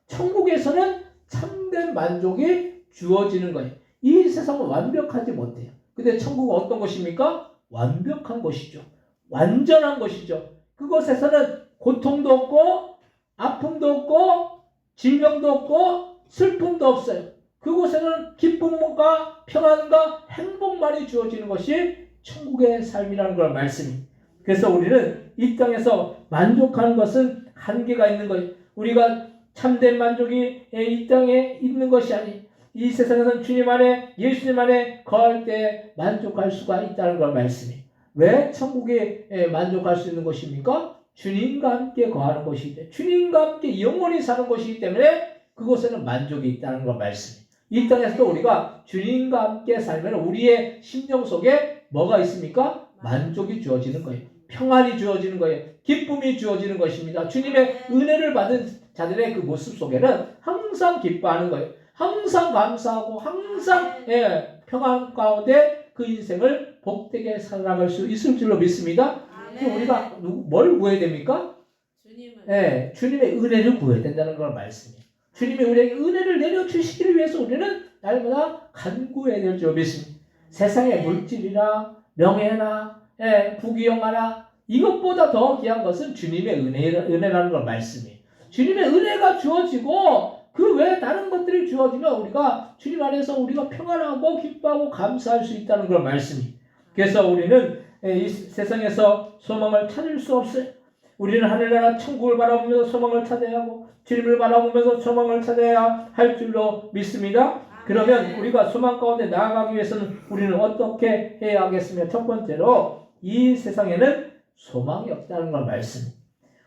천국에서는 참된 만족이 주어지는 거예요. 이 세상은 완벽하지 못해요. 근데 천국은 어떤 것입니까? 완벽한 것이죠. 완전한 것이죠. 그곳에서는 고통도 없고 아픔도 없고 질병도 없고 슬픔도 없어요. 그곳에는 기쁨과 평안과 행복만이 주어지는 것이 천국의 삶이라는 걸 말씀입니다. 그래서 우리는 이 땅에서 만족하는 것은 한계가 있는 거예요. 우리가 참된 만족이 이 땅에 있는 것이 아니, 이 세상에서는 주님 안에 예수님 안에 거할 때 만족할 수가 있다는 걸 말씀해요. 왜 천국에 만족할 수 있는 것입니까? 주님과 함께 거하는 것이기 때문에, 주님과 함께 영원히 사는 것이기 때문에 그곳에는 만족이 있다는 걸 말씀해요. 이 땅에서도 우리가 주님과 함께 살면 우리의 심령 속에 뭐가 있습니까? 만족이 주어지는 거예요. 평안이 주어지는 거예요. 기쁨이 주어지는 것입니다. 주님의 은혜를 받은 자들의 그 모습 속에는 항상 기뻐하는 거예요. 항상 감사하고 항상 평안 가운데 그 인생을 복되게 살아갈 수 있을 줄로 믿습니다. 우리가 뭘 구해야 됩니까? 주님의 은혜를 구해야 된다는 걸 말씀이에요. 주님이 우리에게 은혜를 내려주시기를 위해서 우리는 날마다 간구해야 될 줄 믿습니다. 세상의 물질이나 명예나 부귀영화나 이것보다 더 귀한 것은 주님의 은혜라는 걸 말씀이에요. 주님의 은혜가 주어지고 그 외에 다른 것들이 주어지면 우리가 주님 안에서 우리가 평안하고 기뻐하고 감사할 수 있다는 걸 말씀이에요. 그래서 우리는 이 세상에서 소망을 찾을 수 없어요. 우리는 하늘나라 천국을 바라보면서 소망을 찾아야 하고 주님을 바라보면서 소망을 찾아야 할 줄로 믿습니다. 그러면 우리가 소망 가운데 나아가기 위해서는 우리는 어떻게 해야 하겠으며, 첫 번째로 이 세상에는 소망이 없다는 걸 말씀입니다.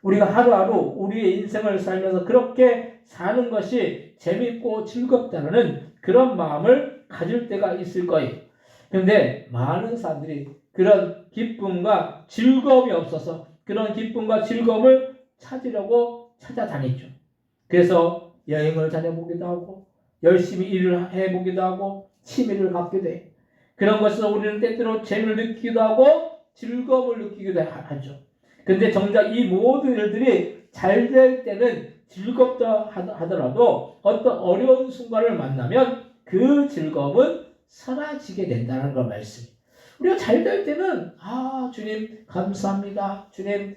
우리가 하루하루 우리의 인생을 살면서 그렇게 사는 것이 재밌고 즐겁다는 그런 마음을 가질 때가 있을 거예요. 그런데 많은 사람들이 그런 기쁨과 즐거움이 없어서 그런 기쁨과 즐거움을 찾으려고 찾아다니죠. 그래서 여행을 다녀보기도 하고 열심히 일을 해보기도 하고 취미를 갖기도 해요. 그런 것에서 우리는 때때로 재미를 느끼기도 하고 즐거움을 느끼기도 하죠. 근데 정작 이 모든 일들이 잘 될 때는 즐겁다 하더라도 어떤 어려운 순간을 만나면 그 즐거움은 사라지게 된다는 걸 말씀이에요. 우리가 잘 될 때는 주님 감사합니다. 주님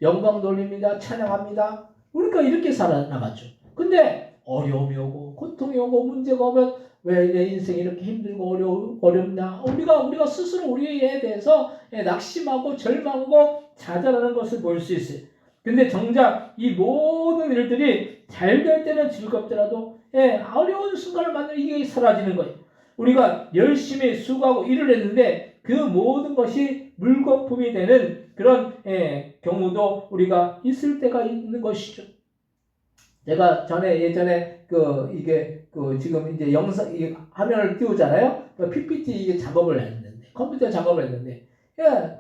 영광 돌립니다. 찬양합니다. 우리가 이렇게 살아나가죠. 근데 어려움이 오고 고통이 오고 문제가 오면 왜 내 인생이 이렇게 힘들고 어렵나? 우리가 스스로 우리에 대해서 낙심하고 절망하고 좌절하는 것을 볼 수 있어요. 근데 정작 이 모든 일들이 잘 될 때는 즐겁더라도 어려운 순간을 만나면 이게 사라지는 거예요. 우리가 열심히 수고하고 일을 했는데 그 모든 것이 물거품이 되는 그런 경우도 우리가 있을 때가 있는 것이죠. 제가 예전에 이게 지금 이제 영상 이 화면을 띄우잖아요. PPT 이게 작업을 했는데 컴퓨터 작업을 했는데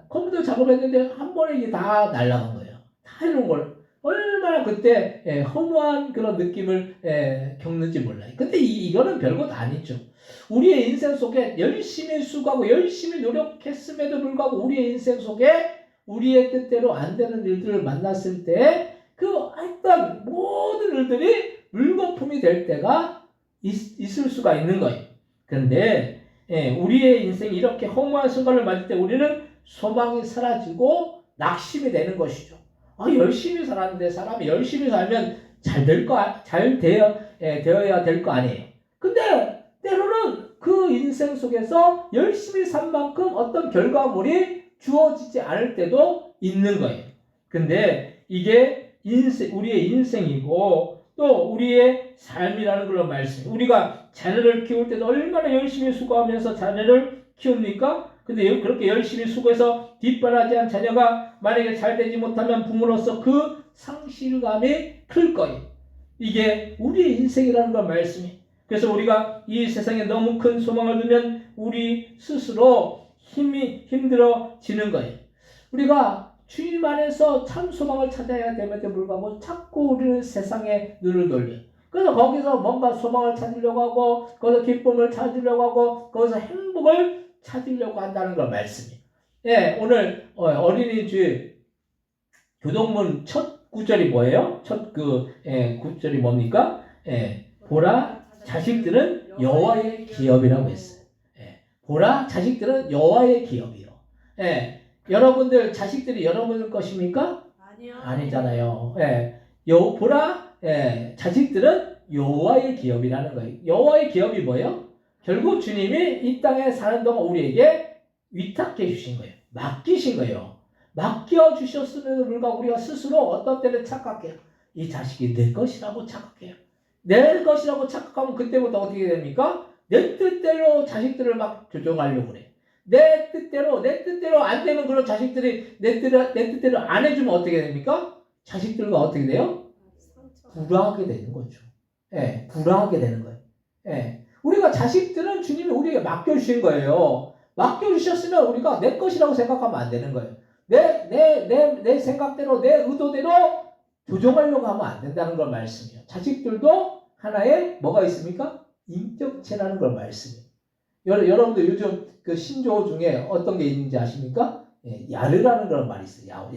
컴퓨터 작업했는데 한 번에 이게 다 날아간 거예요. 다 이런 걸 얼마나 그때 허무한 그런 느낌을 겪는지 몰라요. 근데 이거는 별것 아니죠. 우리의 인생 속에 열심히 수고하고 열심히 노력했음에도 불구하고 우리의 인생 속에 우리의 뜻대로 안 되는 일들을 만났을 때 그 어떤 모든 일들이 물거품이 될 때가 있을 수가 있는 거예요. 그런데 우리의 인생이 이렇게 허무한 순간을 맞을 때 우리는 소망이 사라지고 낙심이 되는 것이죠. 열심히 살았는데 사람이 열심히 살면 잘 되어야 될 거 아니에요. 근데 때로는 그 인생 속에서 열심히 산 만큼 어떤 결과물이 주어지지 않을 때도 있는 거예요. 근데 이게 우리의 인생이고 또 우리의 삶이라는 그런 말씀. 우리가 자녀를 키울 때도 얼마나 열심히 수고하면서 자녀를 키웁니까? 근데 그렇게 열심히 수고해서 뒷바라지한 자녀가 만약에 잘 되지 못하면 부모로서 그 상실감이 클 거예요. 이게 우리의 인생이라는 건 말씀이. 그래서 우리가 이 세상에 너무 큰 소망을 두면 우리 스스로 힘들어지는 거예요. 우리가 주님 안에서 참 소망을 찾아야 됨에도 불구하고 자꾸 우리는 세상에 눈을 돌려요. 그래서 거기서 뭔가 소망을 찾으려고 하고 거기서 기쁨을 찾으려고 하고 거기서 행복을 찾으려고 한다는 걸 말씀이에요. 오늘 어린이집 교동문 첫 구절이 뭐예요? 첫 구절이 뭡니까? 보라 자식들은 여호와의 기업이라고 했어요. 보라 자식들은 여호와의 기업이요. 여러분들 자식들이 여러분들 것입니까? 아니요. 아니잖아요. 보라 자식들은 여호와의 기업이라는 거예요. 여호와의 기업이 뭐예요? 결국 주님이 이 땅에 사는 동안 우리에게 위탁해 주신 거예요. 맡기신 거예요. 맡겨 주셨음에도 불구하고 우리가 스스로 어떤 때는 착각해요. 이 자식이 내 것이라고 착각해요. 내 것이라고 착각하면 그때부터 어떻게 됩니까? 내 뜻대로 자식들을 막 조종하려고 그래요. 내 뜻대로 안 되면 그런 자식들이 내 뜻대로 안 해주면 어떻게 됩니까? 자식들과 어떻게 돼요? 불화하게 되는 거죠. 불화하게 되는 거예요. 우리가 자식들은 주님이 우리에게 맡겨주신 거예요. 맡겨주셨으면 우리가 내 것이라고 생각하면 안 되는 거예요. 내 생각대로, 내 의도대로 조종하려고 하면 안 된다는 걸 말씀이에요. 자식들도 하나의 뭐가 있습니까? 인격체라는 걸 말씀이에요. 여러분들 요즘 그 신조 중에 어떤 게 있는지 아십니까? 야르라는 그런 말이 있어요.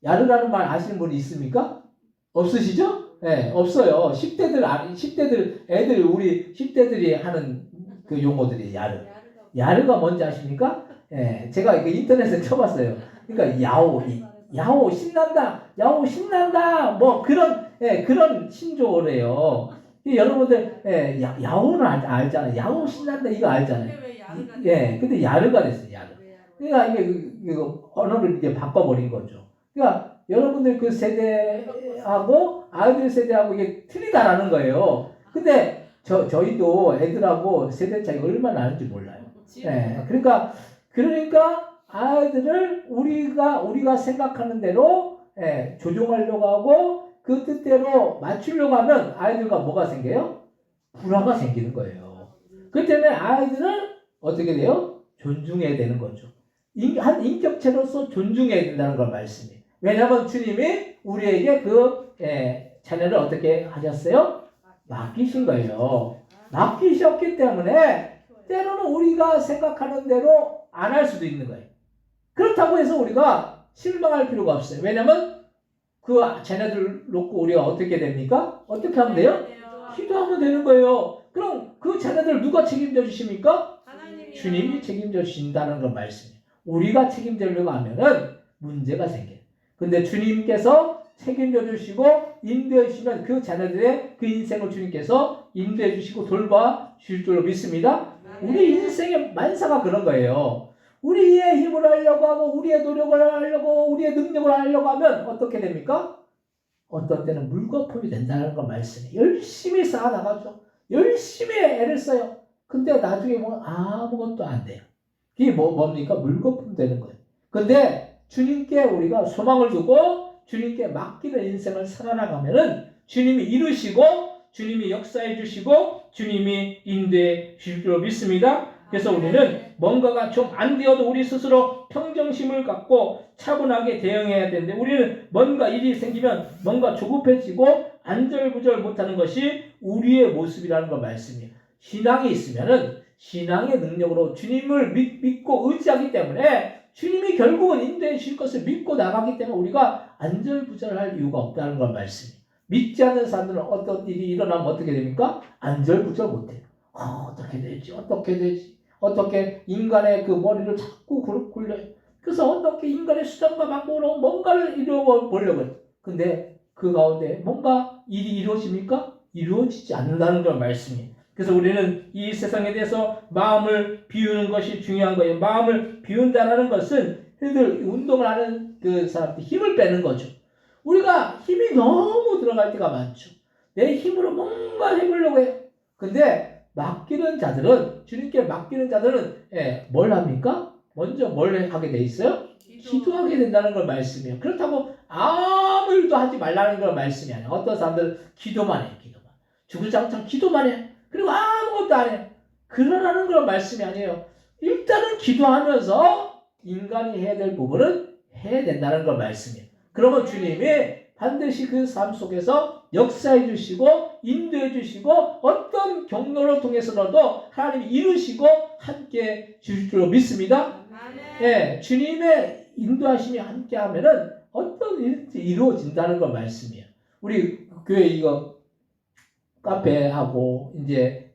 야르라는 말 아시는 분이 있습니까? 없으시죠? 없어요. 10대들 애들 우리 10대들이 하는 그 용어들이 야르가 뭔지 아십니까? 제가 인터넷에 쳐봤어요. 그러니까 야호 신난다 뭐 그런 신조어래요. 여러분들 야호는 알잖아요. 야호 신난다 이거 알잖아요. 근데 야르가 됐어요. 야르. 그러니까 이게 언어를 이제 바꿔버린 거죠. 그러니까 여러분들 그 세대하고 아이들 세대하고 이게 틀리다라는 거예요. 근데 저희도 애들하고 세대 차이가 얼마나 나는지 몰라요. 그러니까 아이들을 우리가 생각하는 대로 조종하려고 하고 그 뜻대로 맞추려고 하면 아이들과 뭐가 생겨요? 불화가 생기는 거예요. 그 때문에 아이들은 어떻게 돼요? 존중해야 되는 거죠. 한 인격체로서 존중해야 된다는 걸 말씀이에요. 왜냐하면 주님이 우리에게 자녀를 어떻게 하셨어요? 맡기신 거예요. 맡기셨기 때문에 때로는 우리가 생각하는 대로 안 할 수도 있는 거예요. 그렇다고 해서 우리가 실망할 필요가 없어요. 왜냐하면 그 자녀들 놓고 우리가 어떻게 됩니까? 어떻게 하면 돼요? 기도하면 되는 거예요. 그럼 그 자녀들 누가 책임져 주십니까? 주님이 책임져 주신다는 건 말씀이에요. 우리가 책임지려고 하면은 문제가 생겨요. 근데 주님께서 책임져 주시고 인도해 주시면 그 자녀들의 그 인생을 주님께서 인도해 주시고 돌봐 주실 줄로 믿습니다. 우리 인생의 만사가 그런 거예요. 우리의 힘을 하려고 하고 우리의 노력을 하려고 우리의 능력을 하려고 하면 어떻게 됩니까? 어떤 때는 물거품이 된다는 걸 말씀해. 열심히 쌓아나가죠. 열심히 애를 써요. 근데 나중에 보면 아무것도 안 돼요. 그게 뭡니까? 물거품 되는 거예요. 근데 주님께 우리가 소망을 두고 주님께 맡기는 인생을 살아나가면은 주님이 이루시고 주님이 역사해 주시고 주님이 인도해 주실 줄 믿습니다. 그래서 우리는 뭔가가 좀 안 되어도 우리 스스로 평정심을 갖고 차분하게 대응해야 되는데 우리는 뭔가 일이 생기면 뭔가 조급해지고 안절부절 못하는 것이 우리의 모습이라는 걸 말씀이에요. 신앙이 있으면은 신앙의 능력으로 주님을 믿고 의지하기 때문에 주님이 결국은 인도해 주실 것을 믿고 나가기 때문에 우리가 안절부절할 이유가 없다는 걸 말씀이에요. 믿지 않는 사람들은 어떤 일이 일어나면 어떻게 됩니까? 안절부절 못해요. 어떻게 되지? 어떻게 되지? 어떻게 인간의 그 머리를 자꾸 굴려요. 그래서 어떻게 인간의 수단과 방법으로 뭔가를 이루어보려고 해요. 근데 그 가운데 뭔가 일이 이루어집니까? 이루어지지 않는다는 걸 말씀이에요. 그래서 우리는 이 세상에 대해서 마음을 비우는 것이 중요한 거예요. 마음을 비운다는 것은 늘 운동을 하는 그 사람들 힘을 빼는 거죠. 우리가 힘이 너무 들어갈 때가 많죠. 내 힘으로 뭔가 해보려고 해요. 근데 맡기는 자들은 주님께 맡기는 자들은 뭘 합니까? 먼저 뭘 하게 돼 있어요? 기도하게 된다는 걸 말씀이에요. 그렇다고 아무 일도 하지 말라는 걸 말씀이 아니에요. 어떤 사람들은 기도만 해요. 기도만. 주구장창 기도만 해요. 그리고 아무것도 안 해요. 그러라는 걸 말씀이 아니에요. 일단은 기도하면서 인간이 해야 될 부분은 해야 된다는 걸 말씀이에요. 그러면 주님이 반드시 그 삶 속에서 역사해 주시고 인도해 주시고 어떤 경로를 통해서라도 하나님이 이루시고 함께 주실 줄 믿습니다. 예, 주님의 인도하심이 함께 하면은 어떤 일이 이루어진다는 걸 말씀이에요. 우리 교회 이거 카페하고 이제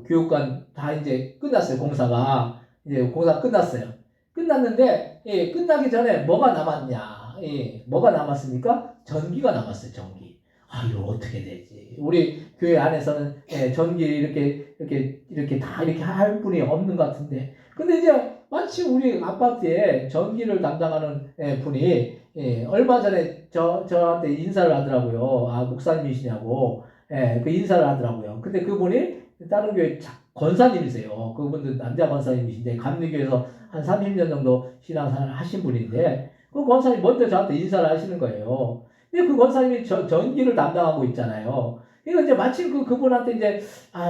교육관 다 이제 끝났어요. 공사가 이제 공사 끝났어요. 끝났는데 끝나기 전에 뭐가 남았냐? 뭐가 남았습니까? 전기가 남았어요. 전기. 이거 어떻게 되지? 우리 교회 안에서는 전기 이렇게 다 이렇게 할 분이 없는 것 같은데. 근데 이제 마치 우리 아파트에 전기를 담당하는 분이 얼마 전에 저한테 인사를 하더라고요. 목사님이시냐고. 그 인사를 하더라고요. 근데 그분이 다른 교회 권사님이세요. 그분도 남자 권사님이신데 감리교에서 한 30년 정도 신앙생활을 하신 분인데 그 권사님 먼저 저한테 인사를 하시는 거예요. 근데 그 권사님이 전기를 담당하고 있잖아요. 그러니까 이제 마침 그분한테 이제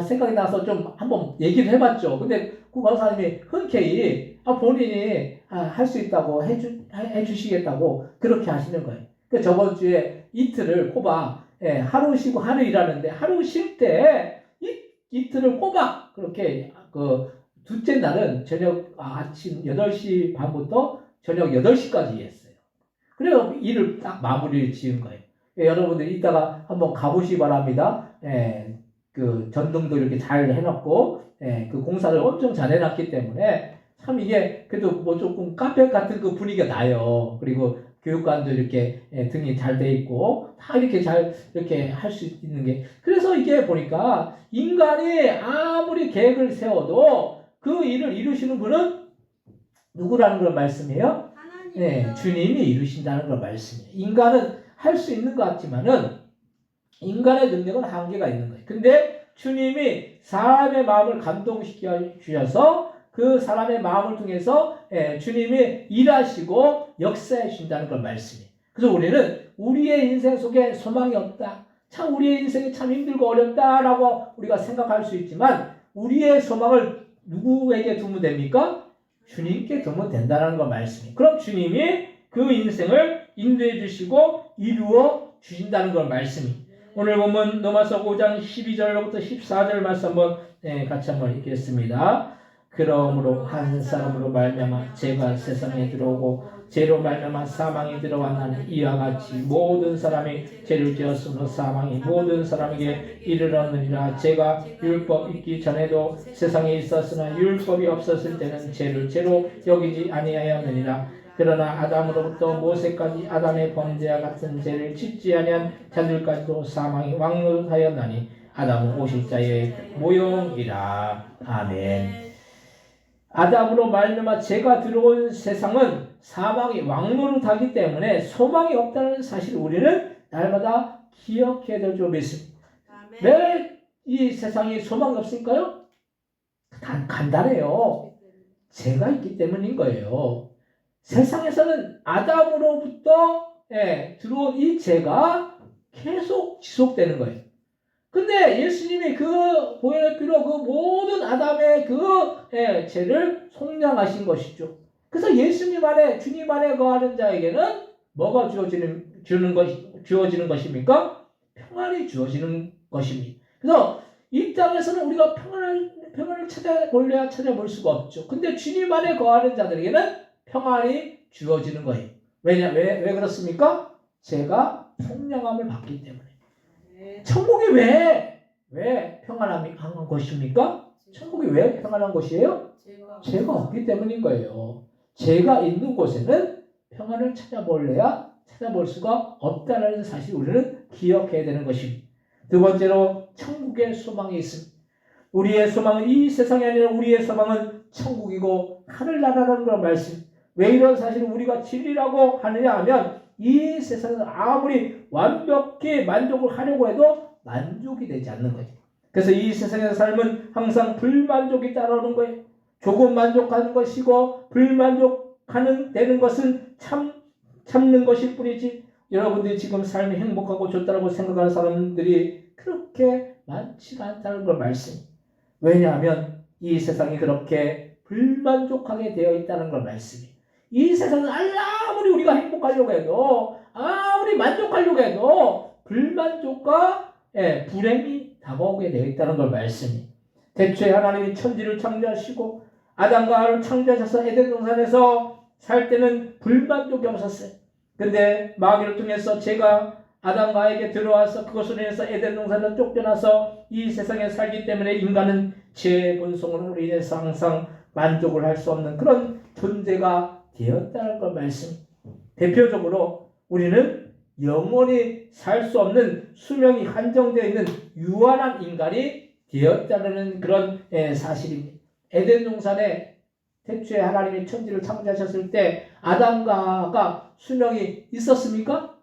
생각이 나서 좀 한번 얘기를 해봤죠. 근데 그 권사님이 흔쾌히 본인이 할 수 있다고 해주시겠다고 그렇게 하시는 거예요. 그 저번 주에 이틀을 꼬박 하루 쉬고 하루 일하는데 하루 쉴 때 이틀을 꼬박 그렇게 둘째 날은 저녁 아침 8시 반부터 저녁 8시까지 일했어요. 그래서 일을 딱 마무리를 지은 거예요. 여러분들 이따가 한번 가보시기 바랍니다. 그 전등도 이렇게 잘 해놨고 그 공사를 엄청 잘 해놨기 때문에 참 이게 그래도 뭐 조금 카페 같은 그 분위기가 나요. 그리고 교육관도 이렇게 등이 잘 돼 있고 다 이렇게 잘 이렇게 할 수 있는 게 그래서 이게 보니까 인간이 아무리 계획을 세워도 그 일을 이루시는 분은 누구라는 걸 말씀해요? 주님이 이루신다는 걸 말씀해요. 인간은 할 수 있는 것 같지만은 인간의 능력은 한계가 있는 거예요. 근데 주님이 사람의 마음을 감동시켜 주셔서 그 사람의 마음을 통해서 주님이 일하시고 역사해 주신다는 걸 말씀해요. 그래서 우리는 우리의 인생 속에 소망이 없다. 참 우리의 인생이 참 힘들고 어렵다라고 우리가 생각할 수 있지만 우리의 소망을 누구에게 두면 됩니까? 주님께 두면 된다는 걸 말씀해요. 그럼 주님이 그 인생을 인도해 주시고 이루어 주신다는 걸 말씀해요. 오늘 보면 로마서 5장 12절로부터 14절 말씀 한번 같이 한번 읽겠습니다. 그러므로 한 사람으로 말미암아 죄가 세상에 들어오고 죄로 말미암아 사망이 들어왔나니 이와 같이 모든 사람이 죄를 지었으므로 사망이 모든 사람에게 이르렀느니라. 죄가 율법 있기 전에도 세상에 있었으나 율법이 없었을 때는 죄를 죄로 여기지 아니하였느니라. 그러나 아담으로부터 모세까지 아담의 범죄와 같은 죄를 짓지 아니한 자들까지도 사망이 왕노릇하였나니 아담은 오실 자의 모형이라. 아멘. 아담으로 말미암아 죄가 들어온 세상은 사망이 왕노릇하기 때문에 소망이 없다는 사실을 우리는 날마다 기억해야 될 줄 믿습니다. 왜 이 세상에 소망이 없을까요? 간단해요. 죄가 있기 때문인 거예요. 세상에서는 아담으로부터 들어온 이 죄가 계속 지속되는 거예요. 근데 예수님이 그 보혈의 피로 그 모든 아담의 그 죄를 속량하신 것이죠. 그래서 예수님 안에 주님 안에 거하는 자에게는 뭐가 주어지는 것입니까? 평안이 주어지는 것입니다. 그래서 이 땅에서는 우리가 평안을 찾아볼래야 찾아볼 수가 없죠. 근데 주님 안에 거하는 자들에게는 평안이 주어지는 거예요. 왜 그렇습니까? 제가 속량함을 받기 때문에. 천국이 왜 평안한 것입니까? 천국이 왜 평안한 것이에요? 죄가 없기 때문인 거예요. 죄가 있는 곳에는 평안을 찾아볼래야 찾아볼 수가 없다는 사실 우리는 기억해야 되는 것입니다. 두 번째로 천국의 소망이 있습니다. 우리의 소망은 이 세상이 아니라 우리의 소망은 천국이고 하늘나라라는 걸 말씀. 왜 이런 사실을 우리가 진리라고 하느냐 하면 이 세상에서 아무리 완벽히 만족을 하려고 해도 만족이 되지 않는 거예요. 그래서 이 세상의 삶은 항상 불만족이 따라오는 거예요. 조금 만족하는 것이고 불만족하는 되는 것은 참는 것일 뿐이지. 여러분들이 지금 삶이 행복하고 좋다고 생각하는 사람들이 그렇게 많지가 않다는 걸 말씀. 왜냐하면 이 세상이 그렇게 불만족하게 되어 있다는 걸 말씀이. 이 세상은 아무리 우리가 행복하려고 해도 아무리 만족하려고 해도 불만족과 불행이 다가오게 되어 있다는 걸 말씀이. 대초에 하나님이 천지를 창조하시고 아담과 하와를 창조하셔서 에덴 동산에서 살 때는 불만족이 없었어요. 근데 마귀를 통해서 죄가 아담과 하와에게 들어와서 그것으로 인해서 에덴 동산을 쫓겨나서 이 세상에 살기 때문에 인간은 죄의 본성으로 인해서 항상 만족을 할 수 없는 그런 존재가 되었다는 걸 말씀. 대표적으로 우리는 영원히 살 수 없는 수명이 한정되어 있는 유한한 인간이 되었다는 그런 사실입니다. 에덴 동산에 태초에 하나님이 천지를 창조하셨을 때 아담과 하와가 수명이 있었습니까?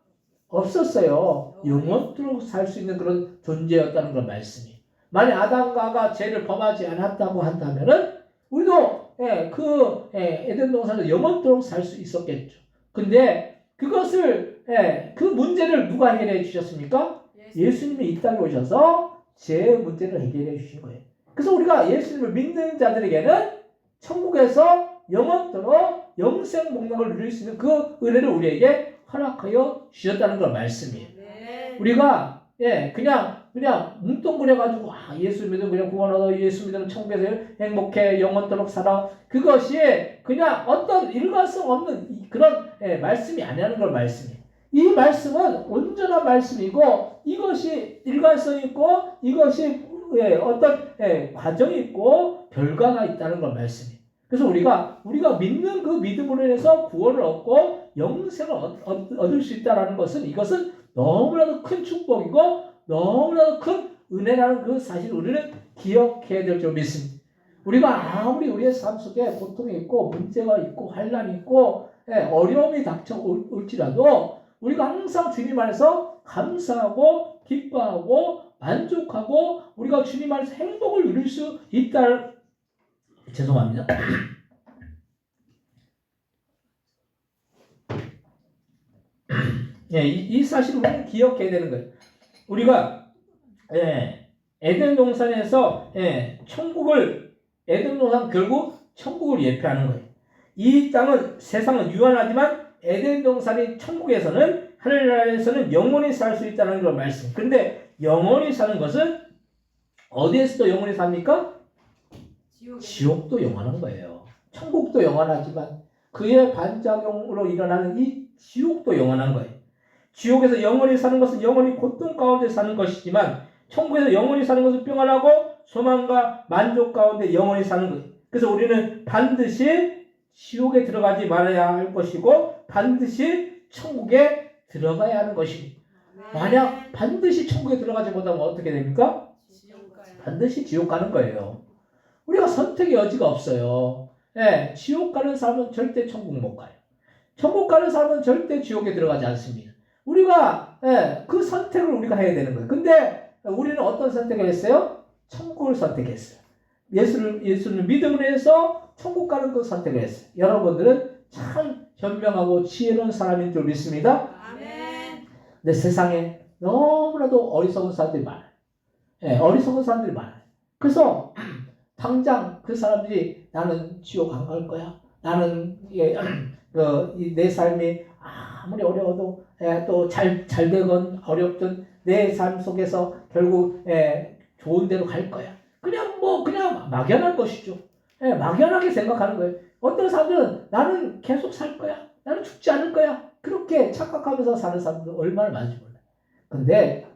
없었어요. 영원토록 살 수 있는 그런 존재였다는 걸 말씀이. 만약 아담과 하와가 죄를 범하지 않았다고 한다면은 우리도 에덴 동산에서 영원토록 살 수 있었겠죠. 근데 그것을 그 문제를 누가 해결해 주셨습니까? 예수님이 이 땅에 오셔서 죄의 문제를 해결해 주신 거예요. 그래서 우리가 예수님을 믿는 자들에게는 천국에서 영원토록 영생 복락을 누릴 수 있는 그 은혜를 우리에게 허락하여 주셨다는 걸 말씀이에요. 우리가 그냥 뭉뚱그려가지고 예수 믿으면 그냥 구원하고 예수 믿으면 천국에서 행복해 영원토록 살아, 그것이 그냥 어떤 일관성 없는 그런 말씀이 아니라는 걸 말씀이에요. 이 말씀은 온전한 말씀이고 이것이 일관성 있고 이것이 어떤 과정이 있고 결과가 있다는 걸 말씀이에요. 그래서 우리가 믿는 그 믿음으로 인해서 구원을 얻고 영생을 얻을 수 있다는 것은 이것은 너무나도 큰 축복이고 너무나도 큰 은혜라는 그 사실을 우리는 기억해야 될 줄 믿습니다. 우리가 아무리 우리의 삶 속에 고통이 있고 문제가 있고 환난이 있고 어려움이 닥쳐올지라도 우리가 항상 주님 안에서 감사하고 기뻐하고 만족하고 우리가 주님 안에서 행복을 누릴 수 있다는 죄송합니다. 이 사실을 우리는 기억해야 되는 거예요. 우리가 에덴 동산에서 에덴 동산 결국 천국을 예표하는 거예요. 이 땅은 세상은 유한하지만 에덴 동산이 천국에서는 하늘나라에서는 영원히 살 수 있다는 걸 말씀. 그런데 영원히 사는 것은 어디에서도 영원히 삽니까? 지옥도 영원한 거예요. 천국도 영원하지만 그의 반작용으로 일어나는 이 지옥도 영원한 거예요. 지옥에서 영원히 사는 것은 영원히 고통 가운데 사는 것이지만 천국에서 영원히 사는 것은 평안하고 소망과 만족 가운데 영원히 사는 거예요. 그래서 우리는 반드시 지옥에 들어가지 말아야 할 것이고 반드시 천국에 들어가야 하는 것입니다. 만약 반드시 천국에 들어가지 못하면 어떻게 됩니까? 반드시 지옥 가는 거예요. 우리가 선택의 여지가 없어요. 지옥 가는 사람은 절대 천국 못 가요. 천국 가는 사람은 절대 지옥에 들어가지 않습니다. 우리가 그 선택을 우리가 해야 되는 거예요. 근데 우리는 어떤 선택을 했어요? 천국을 선택했어요. 예수를 믿음으로 해서 천국 가는 그 선택을 했어요. 여러분들은 참 현명하고 지혜로운 사람인 줄 믿습니다. 아멘. 근데 세상에 너무나도 어리석은 사람들이 많아요. 예, 어리석은 사람들이 많아요. 그래서 당장 그 사람들이 나는 지옥 안 갈 거야. 나는 내 삶이 아무리 어려워도 또 잘 되건 어렵든 내 삶 속에서 결국 좋은 데로 갈 거야. 그냥 막연한 것이죠. 막연하게 생각하는 거예요. 어떤 사람들은 나는 계속 살 거야. 나는 죽지 않을 거야. 그렇게 착각하면서 사는 사람들은 얼마나 많은지 몰라요. 근데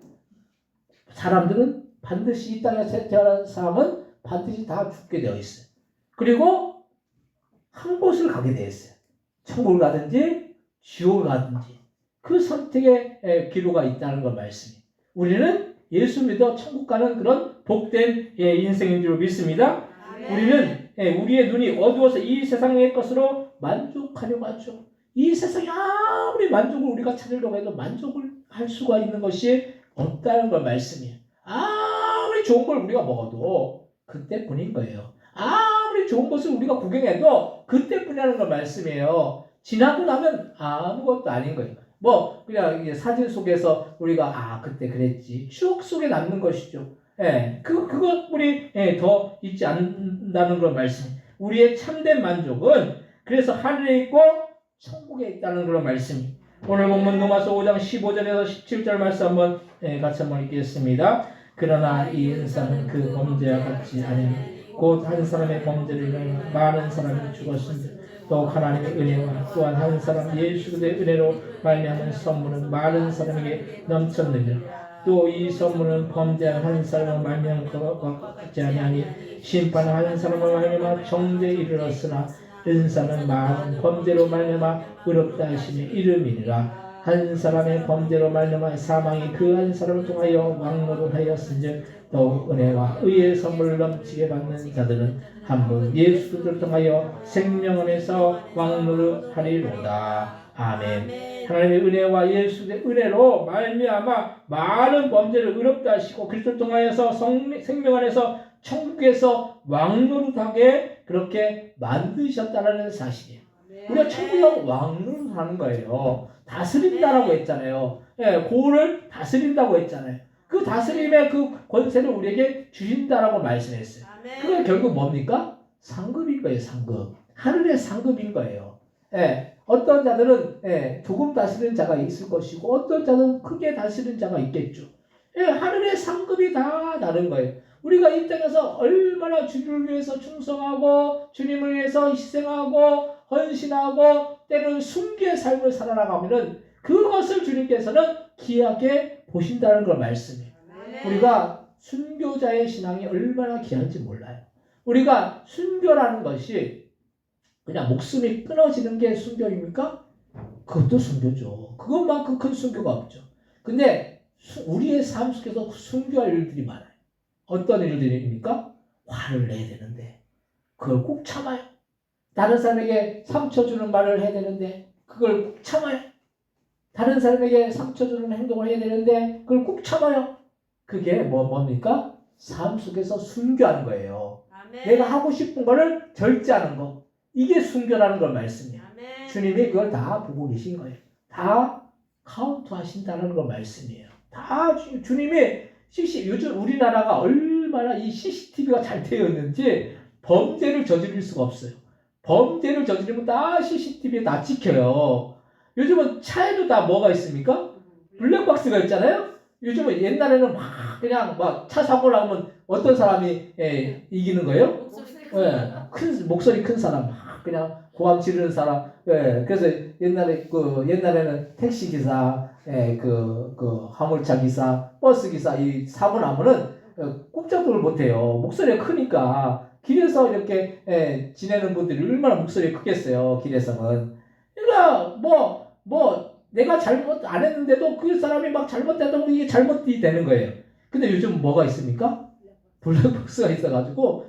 사람들은 반드시 이 땅에 태어난 사람은 반드시 다 죽게 되어 있어요. 그리고 한 곳을 가게 되어 있어요. 천국을 가든지 지옥을 가든지 그 선택의 기로가 있다는 걸 말씀이에요. 우리는 예수 믿어 천국 가는 그런 복된 인생인 줄 믿습니다. 우리는 우리의 눈이 어두워서 이 세상의 것으로 만족하려고 하죠. 이 세상에 아무리 만족을 우리가 찾으려고 해도 만족을 할 수가 있는 것이 없다는 걸 말씀이에요. 아무리 좋은 걸 우리가 먹어도 그때뿐인 거예요. 아무리 좋은 것을 우리가 구경해도 그때뿐이라는 걸 말씀이에요. 지나고 나면 아무것도 아닌 거예요. 그냥 이제 사진 속에서 우리가 그때 그랬지. 추억 속에 남는 것이죠. 그것 우리 더 잊지 않는다는 걸 말씀. 우리의 참된 만족은 그래서 하늘에 있고 천국에 있다는 그런 말씀이. 오늘 본문 로마서 5장 15절에서 17절 말씀 한번 같이 한번 읽겠습니다. 그러나 이 은사는 그 범죄와 같지 아니하니 곧 한 사람의 범죄를 위하여 많은 사람이 죽었습니다. 또 하나님의 은혜와 또한 한 사람 예수 그리스도의 은혜로 말미암은 선물은 많은 사람에게 넘쳤느니라. 또 이 선물은 범죄한 한 사람을 말미암은 것과 같지 아니하니 심판한 한 사람을 말미암아 정죄에 이르렀으나 은사는 많은 범죄로 말미암아 의롭다 하심의 이름이니라. 한 사람의 범죄로 말미암아 사망이 그 한 사람을 통하여 왕노릇하였은즉 더욱 은혜와 의의 선물을 넘치게 받는 자들은 한 분 예수 그리스도를 통하여 생명 안에서 왕노릇하리로다. 아멘. 하나님의 은혜와 예수의 은혜로 말미암아 많은 범죄를 의롭다 하시고 그리스도를 통하여서 생명 안에서 천국에서 왕노릇하게 그렇게 만드셨다는 사실이에요. 우리가 천국에 왕노릇하는 거예요. 다스린다라고 했잖아요. 고를 다스린다고 했잖아요. 그 다스림의 그 권세를 우리에게 주신다라고 말씀했어요. 그게 결국 뭡니까? 상급인 거예요. 상급. 하늘의 상급인 거예요. 어떤 자들은 조금 다스리는 자가 있을 것이고 어떤 자는 크게 다스리는 자가 있겠죠. 하늘의 상급이 다 다른 거예요. 우리가 이 땅에서 얼마나 주님을 위해서 충성하고 주님을 위해서 희생하고 헌신하고 때로는 순교의 삶을 살아나가면은 그것을 주님께서는 귀하게 보신다는 걸 말씀해요. 우리가 순교자의 신앙이 얼마나 귀한지 몰라요. 우리가 순교라는 것이 그냥 목숨이 끊어지는 게 순교입니까? 그것도 순교죠. 그것만큼 큰 순교가 없죠. 근데 우리의 삶 속에서 순교할 일들이 많아요. 어떤 일들입니까? 화를 내야 되는데 그걸 꼭 참아요. 다른 사람에게 상처 주는 말을 해야 되는데 그걸 꼭 참아요. 다른 사람에게 상처 주는 행동을 해야 되는데 그걸 꼭 참아요. 그게 뭡니까? 삶 속에서 순교하는 거예요. 아멘. 내가 하고 싶은 거를 절제하는 거. 이게 순교라는 걸 말씀이에요. 아멘. 주님이 그걸 다 보고 계신 거예요. 다 카운트 하신다는 걸 말씀이에요. 다 주님이 요즘 우리나라가 얼마나 이 CCTV가 잘 되어 있는지 범죄를 저지를 수가 없어요. 범죄를 저지르면 다 CCTV에 다 찍혀요. 요즘은 차에도 다 뭐가 있습니까? 블랙박스가 있잖아요. 요즘은 옛날에는 그냥 차 사고 나면 어떤 사람이 이기는 거예요? 목소리 큰 사람, 그냥 고함 지르는 사람. 그래서 옛날에는 택시 기사, 화물차 기사, 버스 기사 이 사고 나면은 꼼짝도 못해요. 목소리가 크니까 길에서 이렇게 지내는 분들이 얼마나 목소리가 크겠어요. 길에서는. 그러니까 내가 잘못 안 했는데도 그 사람이 막 잘못했다고 이게 잘못이 되는 거예요. 근데 요즘 뭐가 있습니까? 블랙박스가 있어가지고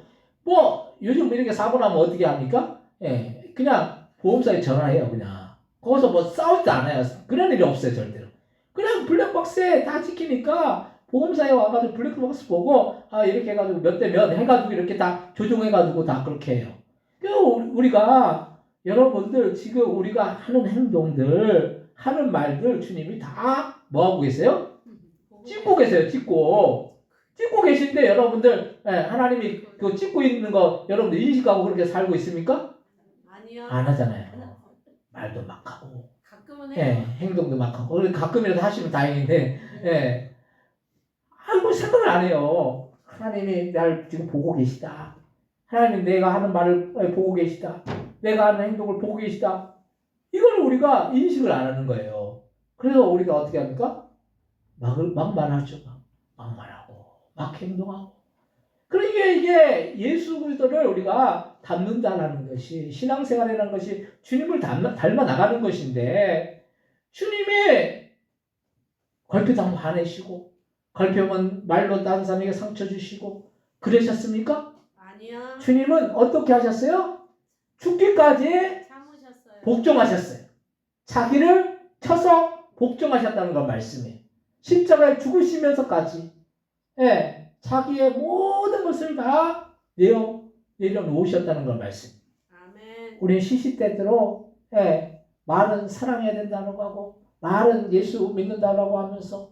요즘 이렇게 사고 나면 어떻게 합니까? 그냥 보험사에 전화해요. 그냥 거기서 싸우지도 않아요. 그런 일이 없어요. 절대로. 그냥 블랙박스에 다 찍히니까 보험사에 와가지고 블랙박스 보고 이렇게 해가지고 몇 대 몇 해가지고 이렇게 다 조종해가지고 다 그렇게 해요. 우리가 여러분들 지금 우리가 하는 행동들 하는 말들 주님이 다 뭐하고 계세요? 찍고 계세요. 찍고 계신데 여러분들 하나님이 그 찍고 있는 거 여러분들 인식하고 그렇게 살고 있습니까? 아니요. 안 하잖아요. 말도 막 하고 가끔은 해요. 행동도 막 하고 가끔이라도 하시면 다행인데 아이고 생각을 안 해요. 하나님이 날 지금 보고 계시다. 하나님이 내가 하는 말을 보고 계시다. 내가 하는 행동을 보고 계시다. 이걸 우리가 인식을 안 하는 거예요. 그래서 우리가 어떻게 합니까? 막 말하죠. 막 말하고 막 행동하고. 그러니까 이게 예수 그리스도를 우리가 닮는다라는 것이 신앙생활이라는 것이 주님을 닮아 나가는 것인데 주님이 걸핏하면 화내시고 걸핏하면 말로 다른 사람에게 상처 주시고 그러셨습니까? 아니요. 주님은 어떻게 하셨어요? 죽기까지 참으셨어요. 복종하셨어요. 자기를 쳐서 복종하셨다는 걸 말씀이에요. 십자가에 죽으시면서까지 자기의 모든 것을 다 내려놓으셨다는 걸 말씀. 아멘. 우리는 시시때때로 말은 사랑해야 된다고 하고 말은 예수 믿는다고 하면서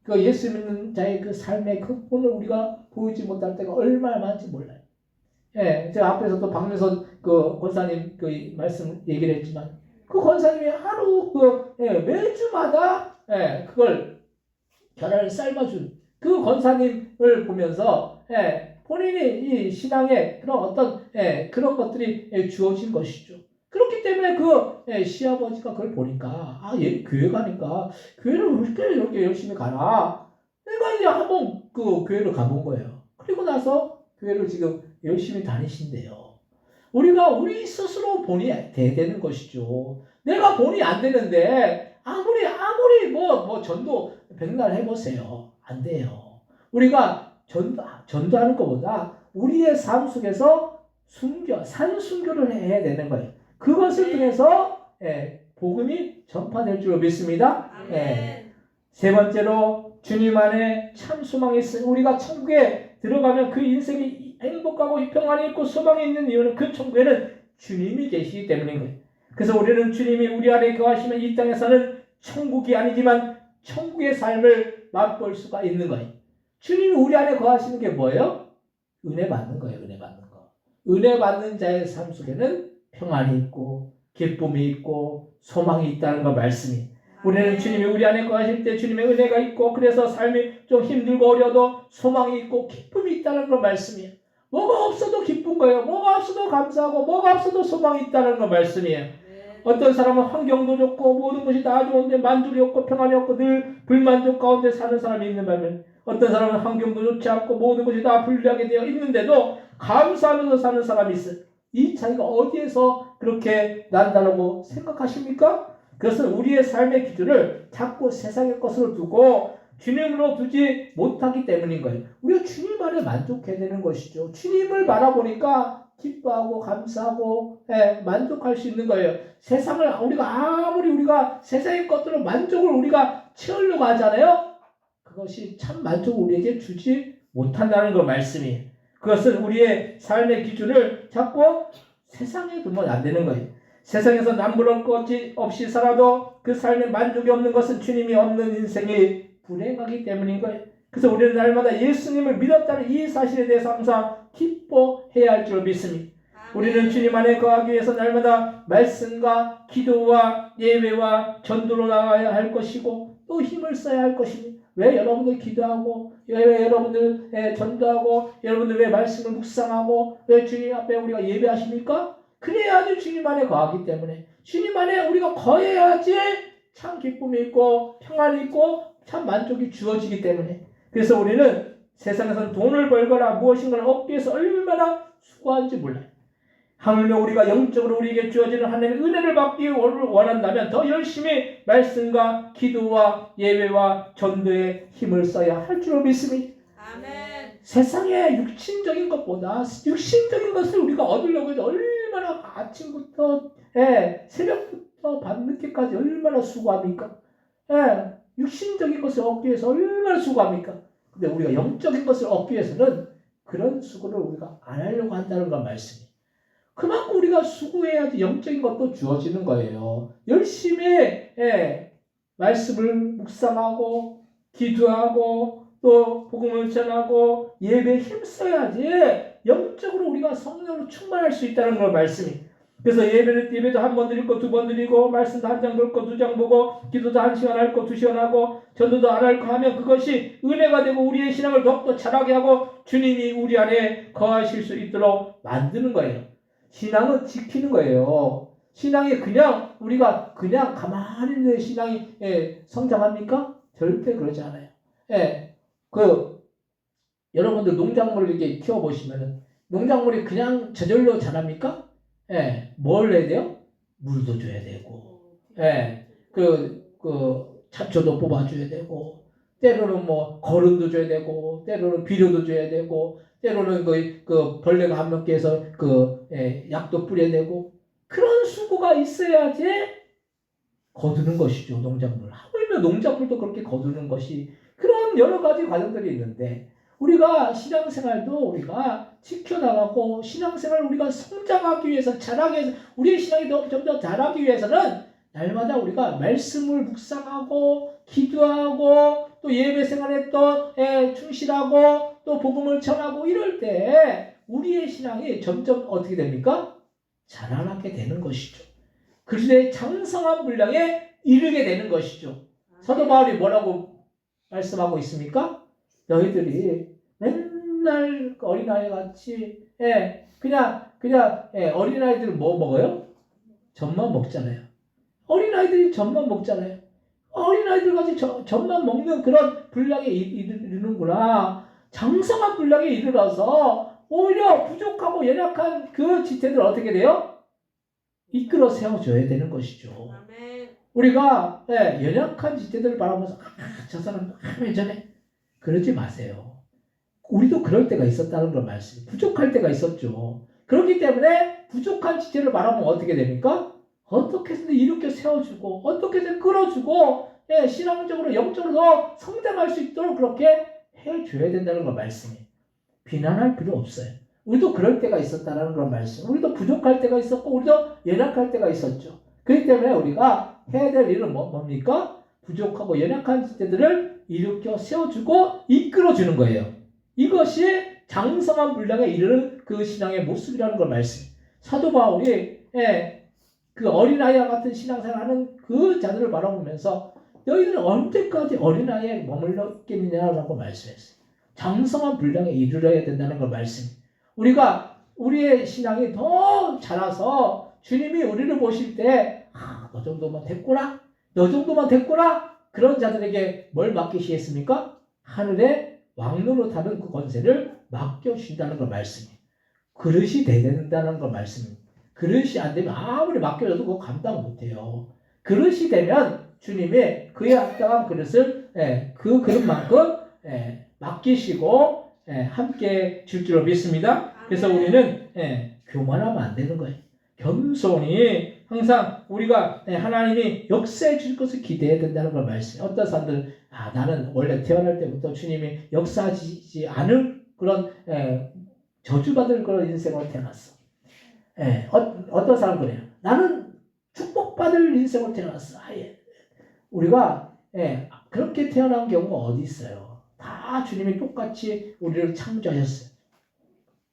그 예수 믿는 자의 그 삶의 근본을 우리가 보이지 못할 때가 얼마나 많은지 몰라요. 제가 앞에서 또 박민선 그 권사님 그 말씀 얘기를 했지만 그 권사님이 하루 매주마다 그걸 계란을 삶아준 그 권사님을 보면서 본인이 이 신앙에 그런 어떤 그런 것들이 주어진 것이죠. 그렇기 때문에 그 시아버지가 그걸 보니까 교회 가니까 교회를 왜 이렇게 열심히 가나? 내가 이제 한번 그 교회를 가본 거예요. 그리고 나서 교회를 지금 열심히 다니신대요. 우리가 우리 스스로 본이 돼야 되는 것이죠. 내가 본이 안 되는데 아무리 뭐 전도 백날 해보세요. 안 돼요. 우리가 전도하는 것보다 우리의 삶 속에서 산순교를 해야 되는 거예요. 그것을 통해서 복음이 전파될 줄 믿습니다. 아멘. 세 번째로 주님 안에 참 소망이 있으니 우리가 천국에 들어가면 그 인생이 행복하고 평안이 있고 소망이 있는 이유는 그 천국에는 주님이 계시기 때문인 거예요. 그래서 우리는 주님이 우리 안에 거하시면 이 땅에서는 천국이 아니지만 천국의 삶을 맛볼 수가 있는 거예요. 주님이 우리 안에 거하시는 게 뭐예요? 은혜 받는 거예요. 은혜 받는 거. 은혜 받는 자의 삶 속에는 평안이 있고 기쁨이 있고 소망이 있다는 거 말씀이. 우리는 주님이 우리 안에 거하실 때 주님의 은혜가 있고 그래서 삶이 좀 힘들고 어려도 소망이 있고 기쁨이 있다는 거 말씀이에요. 뭐가 없어도 기쁜 거예요. 뭐가 없어도 감사하고 뭐가 없어도 소망이 있다는 거 말씀이에요. 어떤 사람은 환경도 좋고 모든 것이 다 좋은데 만족이 없고 평안이 없고 늘 불만족 가운데 사는 사람이 있는 반면 어떤 사람은 환경도 좋지 않고 모든 것이 다 불리하게 되어 있는데도 감사하면서 사는 사람이 있어요. 이 차이가 어디에서 그렇게 난다고 생각하십니까? 그것은 우리의 삶의 기준을 자꾸 세상의 것으로 두고 주님으로 두지 못하기 때문인 거예요. 우리가 주님 안에 만족해야 되는 것이죠. 주님을 바라보니까 기뻐하고 감사하고 만족할 수 있는 거예요. 세상을 아무리 우리가 세상의 것들로 만족을 우리가 채우려고 하잖아요. 그것이 참 만족을 우리에게 주지 못한다는 거 말씀이에요. 그것은 우리의 삶의 기준을 자꾸 세상에 두면 안 되는 거예요. 세상에서 남부러울 것 없이 살아도 그 삶에 만족이 없는 것은 주님이 없는 인생이 불행하기 때문인 거예요. 그래서 우리는 날마다 예수님을 믿었다는 이 사실에 대해서 항상 기뻐해야 할 줄 믿습니다. 우리는 주님 안에 거하기 위해서 날마다 말씀과 기도와 예배와 전도로 나가야 할 것이고 또 힘을 써야 할 것입니다. 왜 여러분들 기도하고 왜 여러분들 전도하고 여러분들 왜 말씀을 묵상하고 왜 주님 앞에 우리가 예배하십니까? 그래야지 주님 안에 거하기 때문에 주님 안에 우리가 거해야지 참 기쁨이 있고 평안이 있고 참 만족이 주어지기 때문에 그래서 우리는 세상에서는 돈을 벌거나 무엇인가를 얻기 위해서 얼마나 수고하는지 몰라요. 하물며 우리가 영적으로 우리에게 주어지는 하나님의 은혜를 받기 원한다면 더 열심히 말씀과 기도와 예배와 전도에 힘을 써야 할 줄로 믿습니다. 아멘. 세상의 육신적인 것보다 육신적인 것을 우리가 얻으려고 해도 얼마나 아침부터 새벽부터 밤늦게까지 얼마나 수고합니까? 육신적인 것을 얻기 위해서 얼마나 수고합니까? 근데 우리가 영적인 것을 얻기 위해서는 그런 수고를 우리가 안 하려고 한다는 건 말씀이에요. 그만큼 우리가 수고해야지 영적인 것도 주어지는 거예요. 열심히 말씀을 묵상하고 기도하고 또 복음을 전하고 예배에 힘써야지 영적으로 우리가 성령으로 충만할 수 있다는 걸 말씀이. 그래서 예배도 한 번 드리고 두 번 드리고 말씀도 한 장 듣고 두 장 보고 기도도 1시간 할 거 2시간 하고 전도도 안 할 거 하면 그것이 은혜가 되고 우리의 신앙을 더욱더 자라게 하고 주님이 우리 안에 거하실 수 있도록 만드는 거예요. 신앙은 지키는 거예요. 신앙이 그냥 우리가 그냥 가만히 있는 신앙이 성장합니까? 절대 그러지 않아요. 여러분들 농작물을 이렇게 키워보시면은 농작물이 그냥 저절로 자랍니까? 뭘 해야 돼요? 물도 줘야 되고, 잡초도 뽑아줘야 되고, 때로는 뭐 거름도 줘야 되고, 때로는 비료도 줘야 되고, 때로는 그 벌레가 한 몇 개에서 약도 뿌려야 되고, 그런 수고가 있어야지 거두는 것이죠, 농작물. 하물며 농작물도 그렇게 거두는 것이 그런 여러 가지 과정들이 있는데, 우리가 신앙생활도 우리가 지켜나가고 신앙생활을 우리가 성장하기 위해서 자라기 위해서 우리의 신앙이 좀 더 자라기 위해서는 날마다 우리가 말씀을 묵상하고 기도하고 또 예배생활에 또 충실하고 또 복음을 전하고 이럴 때 우리의 신앙이 점점 어떻게 됩니까? 자라나게 되는 것이죠. 그리스도의 장성한 분량에 이르게 되는 것이죠. 사도 바울이 뭐라고 말씀하고 있습니까? 너희들이 맨날 어린아이 같이 그냥 어린아이들은 뭐 먹어요? 젖만 먹잖아요. 어린아이들이 젖만 먹잖아요. 어린아이들 같이 젖만 먹는 그런 분량에 이르는구나. 장성한 분량에 이르러서 오히려 부족하고 연약한 그 지체들 어떻게 돼요? 이끌어 세워줘야 되는 것이죠. 우리가 연약한 지체들을 바라보면서 저 사람 하면 전에 그러지 마세요. 우리도 그럴 때가 있었다는 걸 말씀. 부족할 때가 있었죠. 그렇기 때문에 부족한 지체를 바라보면 어떻게 됩니까? 어떻게 해서든 일으켜 세워주고 어떻게 해서든 끌어주고 신앙적으로 영적으로 더 성장할 수 있도록 그렇게 해줘야 된다는 걸 말씀이. 비난할 필요 없어요. 우리도 그럴 때가 있었다는 걸 말씀. 우리도 부족할 때가 있었고 우리도 연약할 때가 있었죠. 그렇기 때문에 우리가 해야 될 일은 뭡니까? 부족하고 연약한 지체들을 일으켜 세워주고 이끌어주는 거예요. 이것이 장성한 분량에 이르는 그 신앙의 모습이라는 걸 말씀. 사도 바울이 그 어린아이와 같은 신앙생활하는 그 자들을 바라보면서 너희들은 언제까지 어린아이에 머물러 있겠느냐라고 말씀했어요. 장성한 분량에 이르러야 된다는 걸 말씀. 우리가 우리의 신앙이 더 자라서 주님이 우리를 보실 때 너 정도만 됐구나? 너 정도만 됐구나? 그런 자들에게 뭘 맡기시겠습니까? 하늘의 왕노릇하는 그 권세를 맡겨주신다는 걸 말씀이에요. 그릇이 돼야 된다는 걸 말씀이에요. 그릇이 안 되면 아무리 맡겨줘도 그거 감당 못해요. 그릇이 되면 주님이 그에 합당한 그릇을 그 그릇만큼 맡기시고 함께 줄 줄로 믿습니다. 그래서 우리는 교만하면 안 되는 거예요. 겸손히 항상 우리가 하나님이 역사해 줄 것을 기대해야 된다는 걸 말씀해요. 어떤 사람들은 나는 원래 태어날 때부터 주님이 역사하지 않을 그런 저주받을 그런 인생으로 태어났어. 어떤 사람은 그래요. 나는 축복받을 인생으로 태어났어. 우리가 그렇게 태어난 경우가 어디 있어요. 다 주님이 똑같이 우리를 창조하셨어요.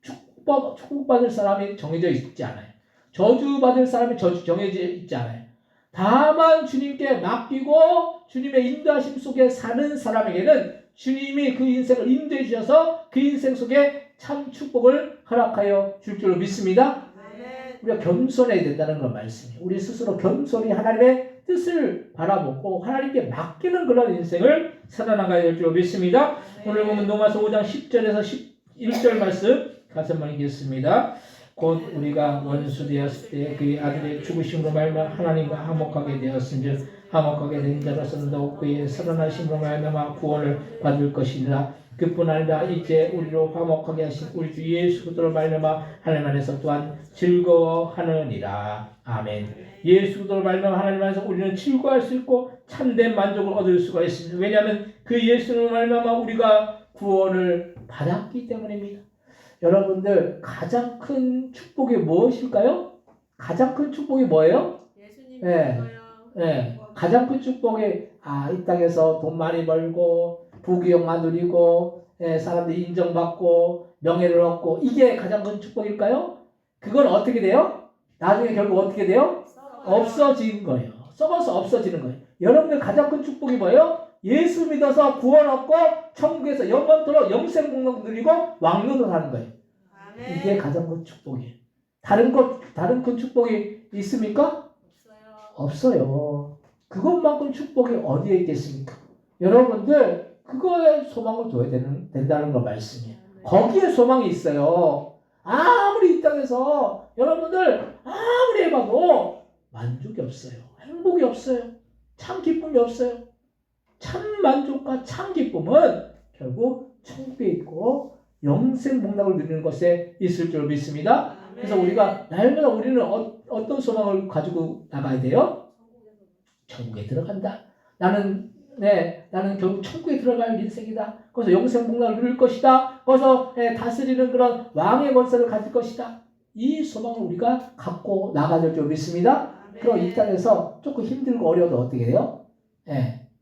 축복받을 사람이 정해져 있지 않아요. 저주받을 사람이 정해져 있지 않아요. 다만 주님께 맡기고 주님의 인도하심 속에 사는 사람에게는 주님이 그 인생을 인도해 주셔서 그 인생 속에 참 축복을 허락하여 줄 줄로 믿습니다. 우리가 겸손해야 된다는 걸 말씀이에요. 우리 스스로 겸손히 하나님의 뜻을 바라보고 하나님께 맡기는 그런 인생을 살아나가야 될 줄로 믿습니다. 오늘 보면 로마서 5장 10절에서 11절 말씀 같이 한번 읽겠습니다. 곧 우리가 원수 되었을 때 그의 아들의 죽으심으로 말미암아 하나님과 화목하게 되었은즉 화목하게 된 자로서는 더욱 그의 살아나심으로 말미암아 구원을 받을 것이니라. 그뿐 아니라 이제 우리로 화목하게 하신 우리 주 예수 그리스도로 말미암아 하나님 안에서 또한 즐거워하느니라. 아멘. 예수 그리스도로 말미암아 하나님 안에서 우리는 즐거워할 수 있고 참된 만족을 얻을 수가 있습니다. 왜냐하면 그 예수로 말미암아 우리가 구원을 받았기 때문입니다. 여러분들 가장 큰 축복이 무엇일까요? 가장 큰 축복이 뭐예요? 예수님이 믿어요. 그래서 가장 큰 축복이 이 땅에서 돈 많이 벌고 부귀영화 누리고 사람들이 인정받고 명예를 얻고 이게 가장 큰 축복일까요? 그건 어떻게 돼요? 나중에 결국 어떻게 돼요? 없어지는 거예요. 썩어서 없어지는 거예요. 여러분들 가장 큰 축복이 뭐예요? 예수 믿어서 구원 얻고 천국에서 영원토록 영생 복록 누리고 왕노릇 하는 거예요. 이게 가장 큰 축복이에요. 다른 큰 축복이 있습니까? 없어요. 그것만큼 축복이 어디에 있겠습니까? 여러분들 그거에 소망을 둬야 된다는 거 말씀이에요. 거기에 소망이 있어요. 아무리 이 땅에서 여러분들 아무리 해봐도 만족이 없어요. 행복이 없어요. 참 기쁨이 없어요. 참 만족과 참 기쁨은 결국 천국에 있고 영생 복락을 누리는 것에 있을 줄 믿습니다. 그래서 우리가 날마다 우리는 어떤 소망을 가지고 나가야 돼요? 천국에 들어간다. 나는 결국 천국에 들어갈 인생이다. 거기서 영생 복락을 누릴 것이다. 거기서 다스리는 그런 왕의 권세를 가질 것이다. 이 소망을 우리가 갖고 나가야 될 줄 믿습니다. 그럼 이 땅에서 조금 힘들고 어려워도 어떻게 돼요?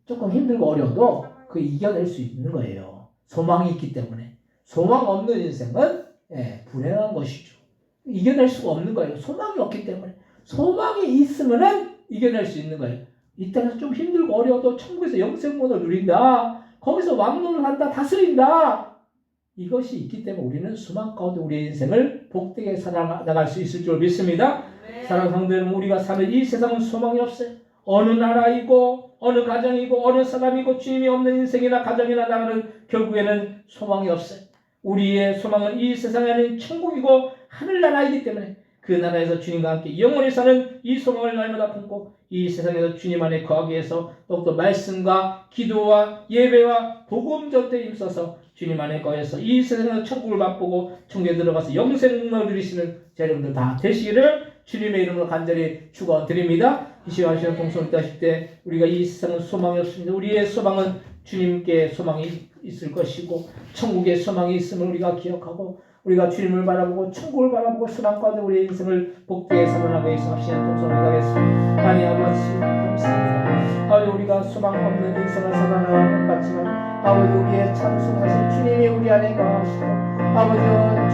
조금 힘들고 어려워도 그 이겨낼 수 있는 거예요. 소망이 있기 때문에. 소망 없는 인생은 불행한 것이죠. 이겨낼 수가 없는 거예요. 소망이 없기 때문에. 소망이 있으면은 이겨낼 수 있는 거예요. 이 땅에서 좀 힘들고 어려워도 천국에서 영생문을 누린다. 거기서 왕노를 한다. 다스린다. 이것이 있기 때문에 우리는 소망 가운데 우리의 인생을 복되게 살아나갈 수 있을 줄 믿습니다. 사랑하는 성도 여러분, 우리가 사는 이 세상은 소망이 없어요. 어느 나라이고 어느 가정이고 어느 사람이고 주님이 없는 인생이나 가정이나 나라는 결국에는 소망이 없어요. 우리의 소망은 이 세상에 있는 천국이고 하늘나라이기 때문에 그 나라에서 주님과 함께 영원히 사는 이 소망을 날마다 품고 이 세상에서 주님 안에 거하기 위해서 더욱더 말씀과 기도와 예배와 복음 전도에 힘써서 주님 안에 거해서 이 세상에서 천국을 맛보고 천국에 들어가서 영생을 누리시는 여러분들 다 되시기를 주님의 이름으로 간절히 축원드립니다. 이 시간 동성을 따실 때 우리가 이 세상은 소망이 없습니다. 우리의 소망은 주님께 소망이 있을 것이고 천국에 소망이 있음을 우리가 기억하고 우리가 주님을 바라보고 천국을 바라보고 소망 가운데 우리의 인생을 복되게 살아나게 해서 합시다. 동성을 하겠습니다. 하나님 아버지 감사합니다. 아버지 우리가 소망 없는 인생을 살아나가는 것 같지만 아버지 우리의 참 소망하신 주님이 우리 안에 거하시고 아버지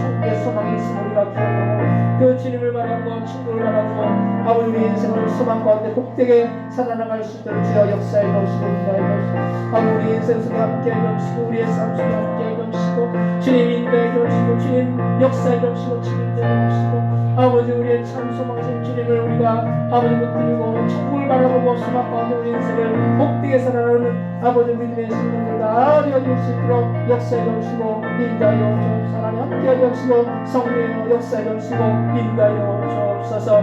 천국에 소망이 있음을 우리가 기억하고 그 주님을 바라보고 천국을 바라보고 아버지 우리의 인생을 소망 가운데 복되게 살아나갈 수 있도록 주여 역사해 주시고 인도해 주시고 아버지 우리 인생 속에 함께해 주시고 우리의 삶 속에 함께해 주시고 주님 인도해 주시고 주님 역사해 주시고 주님 인도해 주시고 아버지 우리의 참 소망하신 주님을 우리가 아버지 붙들고 천국을 바라보고 소망 가운데 우리 인생을 복되게 살아가는 아버지 믿음의 신분들 다 되어줄 수 있도록 역사해 주시고 인도하여 주옵소서. 하나님 함께해 주시고 성령의 역사해 주시고 인도하여 주옵소서.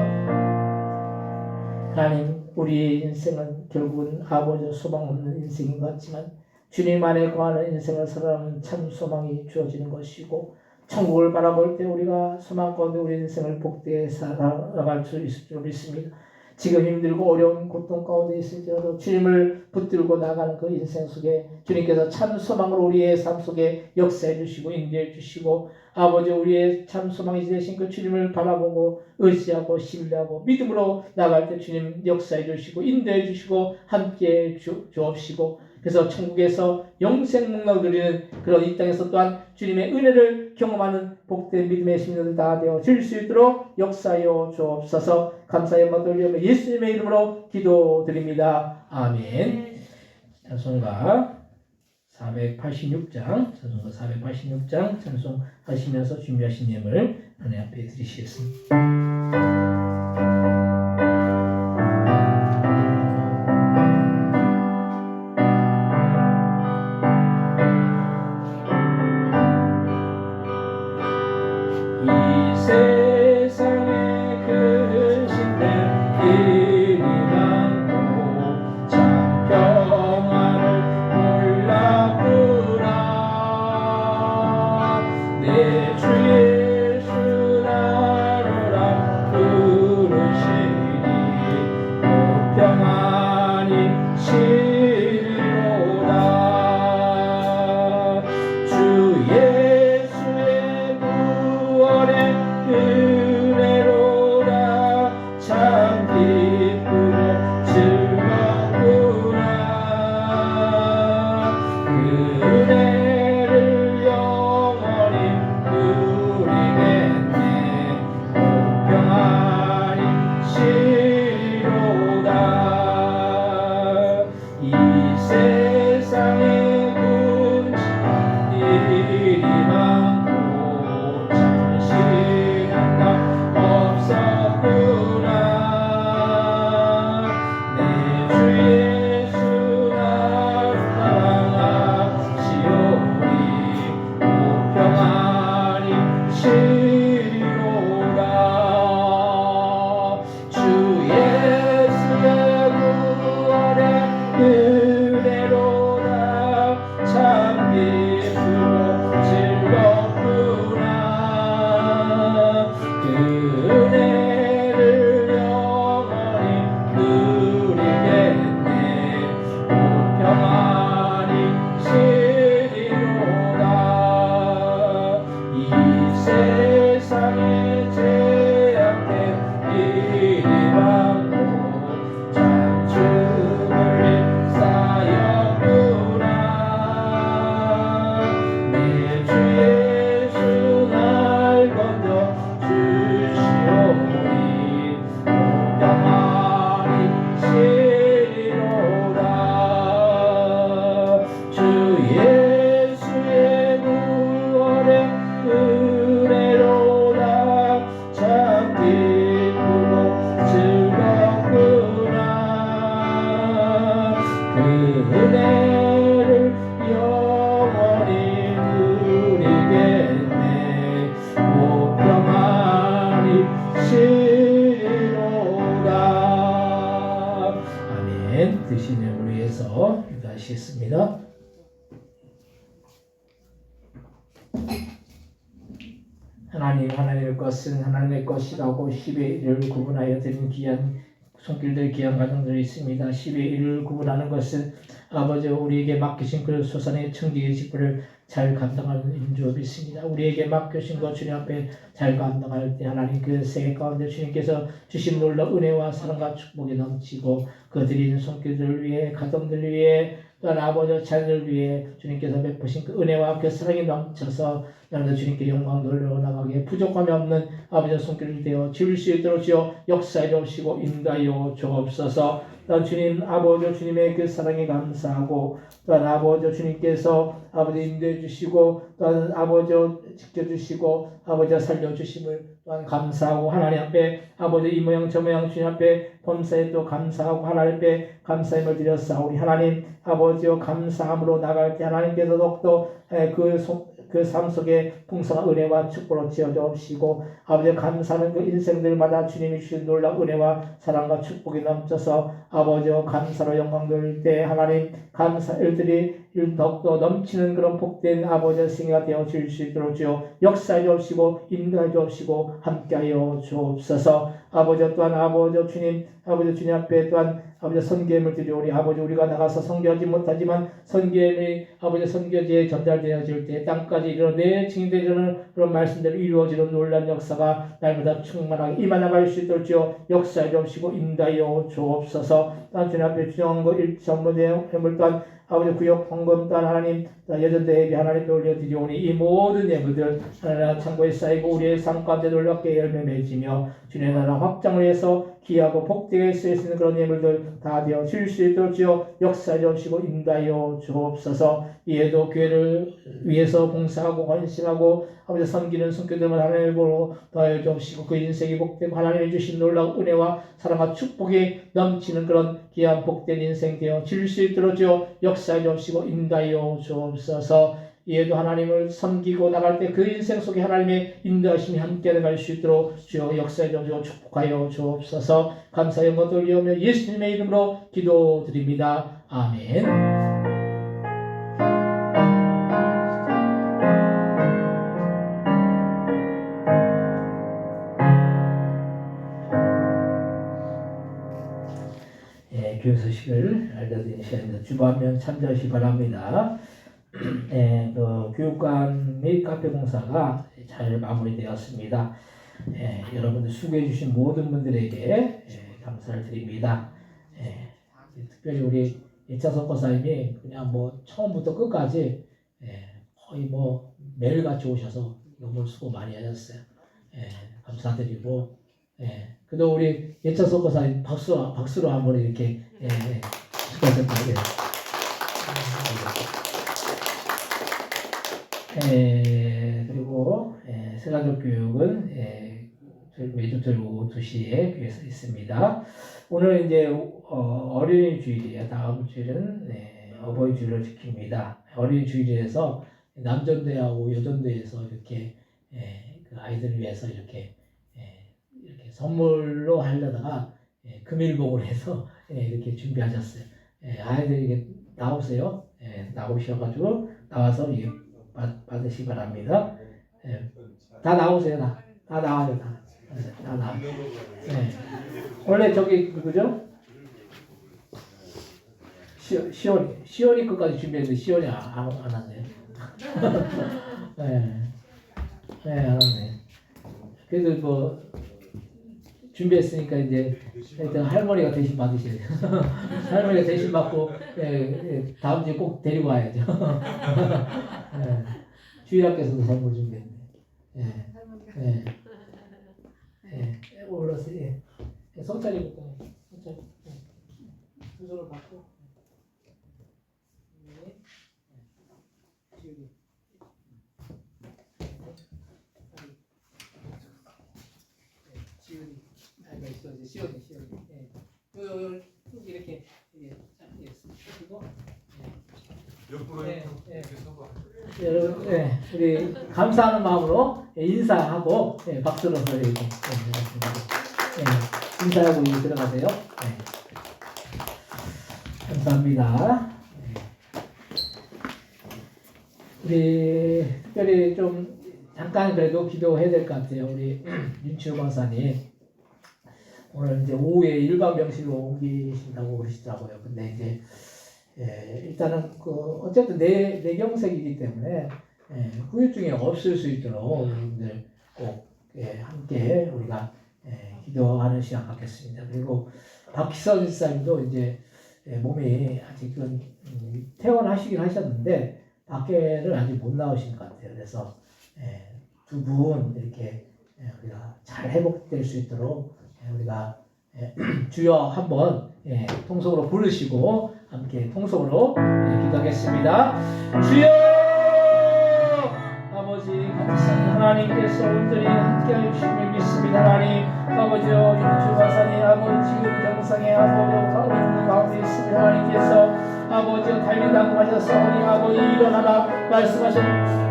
하나님 우리의 인생은 결국은 아버지 소망 없는 인생인 것 같지만 주님 안에 거하는 인생을 살아가는 참 소망이 주어지는 것이고 천국을 바라볼 때 우리가 소망 가운데 우리 인생을 복되게 살아갈 수 있을 줄 믿습니다. 지금 힘들고 어려운 고통 가운데 있을지라도 주님을 붙들고 나가는 그 인생 속에 주님께서 참 소망으로 우리의 삶 속에 역사해 주시고 인도해 주시고 아버지 우리의 참 소망이 되신 그 주님을 바라보고 의지하고 신뢰하고 믿음으로 나갈 때 주님 역사해 주시고 인도해 주시고 함께해 주옵시고 그래서 천국에서 영생 복락을 누리는 그런 이 땅에서 또한 주님의 은혜를 경험하는 복된 믿음의 신령들 다 되어질 수 있도록 역사하여 주옵소서. 감사의 영광 돌리며 예수님의 이름으로 기도드립니다. 아멘. 찬송가 486장 찬송하시면서 준비하신 예물 하나님 앞에 드리시겠습니다. 세상에 크신데 일이 많고 참 평안을 몰랐구나 내 주 예수 나를 그 시리로다 주 예수의 구원의 은혜로다 참 기쁘고 즐겁구나 그 은혜를 영원히 누리겠네 평안히 시리로다 이 세상의 죄악된 일이 많고 참 죽을 일 쌓였구나 내 주 예수 날 건져 주시오니 평안히 시리로다 주 예수의 구원의 은혜로다 참 기쁘고 즐겁구나 그 은혜를 영원히 누리겠네 오 평안히 시리로다 아멘 드시는 우리 위해서 기도하시겠습니다. 하나님의 것은 하나님의 것이라고 10의 1을 구분하여 드린 귀한 손길들 귀한 가정들이 있습니다. 10의 1을 구분하는 것은 아버지 우리에게 맡기신 그 소산의 청지기의 직분을 잘 감당하는 인줄 믿습니다. 우리에게 맡겨진 것 주님 앞에 잘 감당할 때 하나님 그 세계 가운데 주님께서 주신 놀라운 은혜와 사랑과 축복이 넘치고 그 드리는 손길들을 위해 가정들을 위해 또한 아버지 자녀를 위해 주님께서 베푸신 그 은혜와 그 사랑이 넘쳐서 나는 주님께 영광 돌려나가게 부족함이 없는 아버지의 손길을 대어 지을 수 있도록 주여 역사해 주시고 인도하여 주옵소서. 또한 주님 아버지 주님의 그 사랑에 감사하고 또한 아버지 주님께서 아버지 인도해 주시고 또한 아버지 지켜주시고 아버지 살려주심을 또한 감사하고 하나님 앞에 아버지 이 모양 저 모양 주님 앞에 범사에 또 감사하고 하나님 앞에 감사함을 드렸사오니 하나님 아버지여 감사함으로 나갈 때 하나님께서 더욱더 그 삶 속에 풍성한 은혜와 축복으로 지어주시고 아버지 감사하는 그 인생들마다 주님이 주신 놀라운 은혜와 사랑과 축복이 넘쳐서 아버지여 감사로 영광 돌릴 때 하나님 감사 일들이 더욱더 넘치는 그런 복된 아버지의 생애가 되어 주실 수 있도록 주여 역사해 주옵시고 인도해 주옵시고 함께하여 주옵소서. 아버지 또한 아버지 주님 아버지 주님 앞에 또한 아버지 선교함을 드리오니 아버지 우리가 나가서 선교하지 못하지만 선교함이 아버지 선교지에 전달되어질 때 땅까지 이르러 내 증인되는 그런 말씀대로 이루어지는 놀라운 역사가 날마다 충만하게 임하나갈 수 있도록 주여 역사해 주옵시고 인도하여 주옵소서. 또한 주님 앞에 주정한 것 일치 업무대의 회물 또한 아버지 구역 헌금 또한 하나님 여전대 예배 하나님께 올려드리오니 이 모든 예물들 하나님 창고에 쌓이고 우리의 삶 가운데 놀랍게 열매 맺으며 주님의 나라 확장을 위해서 귀하고 복되게 쓰일 수 있는 그런 예물들 다 되어 줄 수 있도록 주여 역사해 주시고 인도하여 주옵소서. 이에도 교회를 위해서 봉사하고 헌신하고 아버지 섬기는 손길들만 하나님을 보러 더하여 주옵시고 그 인생이 복되고 하나님이 주신 놀라운 은혜와 사랑과 축복이 넘치는 그런 귀한 복된 인생 되어 줄 수 있도록 주여 역사해 주옵시고 인도하여 주옵소서. 이에도 하나님을 섬기고 나갈 때 그 인생 속에 하나님의 인도하심이 함께 나갈 수 있도록 주여 역사해 주옵시고 축복하여 주옵소서. 감사 영광 돌리오며 예수님의 이름으로 기도드립니다. 아멘. 교회 소식을 알려드리는 시간입니다. 주반면 참조하시기 바랍니다. 그 교육관 및 카페 공사가 잘 마무리되었습니다. 여러분들 수고해 주신 모든 분들에게 감사를 드립니다. 특별히 우리 이차석 권사님이 그냥 처음부터 끝까지 거의 매일같이 오셔서 너무 수고 많이 하셨어요. 감사드리고 그래도 우리 이차석 권사님 박수로 한번 이렇게 수고하셨다고요. 그리고 세가족 교육은 매주 토요일 오후 2시에 교회에서 있습니다. 오늘 이제 어린이 주일이에요. 다음 주일은 어버이 주일을 지킵니다. 어린이 주일에서 남전대하고 여전대에서 이렇게 그 아이들을 위해서 이렇게 선물로 하려다가 금일봉을 해서 이렇게 준비하셨어요. 아이들 이게 나오세요. 나오셔가지고 나와서 받으시기 바랍니다. 다 나오세요. 다 나와요. 다 나와. 원래 저기 누구죠? 시온이 끝까지 준비했는데 시온이 안 왔네. 안 왔네. 그래도 뭐 준비했으니까 이제 일단 할머니가 대신 받으셔야 돼요. 할머니가 대신 받고 다음 주에 꼭 데리고 와야죠. 주일학교에서도 선물 준비했네. 올라서 성찰이부터 성찰 두 손을 받고 지우개 지우개 있어 이제 시원해 요 이렇게 그리고 옆으로 여러분, 우리 감사하는 마음으로 인사하고 박수로 이렇게 인사하고 들어가세요. 감사합니다. 우리 특별히 좀 잠깐 그래도 기도해야 될 것 같아요. 우리 윤치호 권사님 오늘 이제 오후에 일반 병실로 옮기신다고 그러시더라고요. 근데 이제 일단은 어쨌든 뇌경색이기 때문에 후유증이 없을 수 있도록 여러분들 꼭 함께 우리가 기도하는 시간 갖겠습니다. 그리고 박희선 집사님도 이제 몸이 아직은 퇴원하시긴 하셨는데 밖에를 아직 못 나오신 것 같아요. 그래서 두 분 이렇게 우리가 잘 회복될 수 있도록 우리가 주여 한번 통속으로 부르시고 함께 통속으로 기도하겠습니다. 주여 아버지 감사합니다. 하나님께서 온전히 함께하여 주심을 믿습니다. 하나님 아버지여 윤주 박사님 아버지 지금 정상에 아버지 있는 가운데 있습니다. 하나님께서 아버지여 달리다고 하셨사오니 아버지 일어나라 말씀하신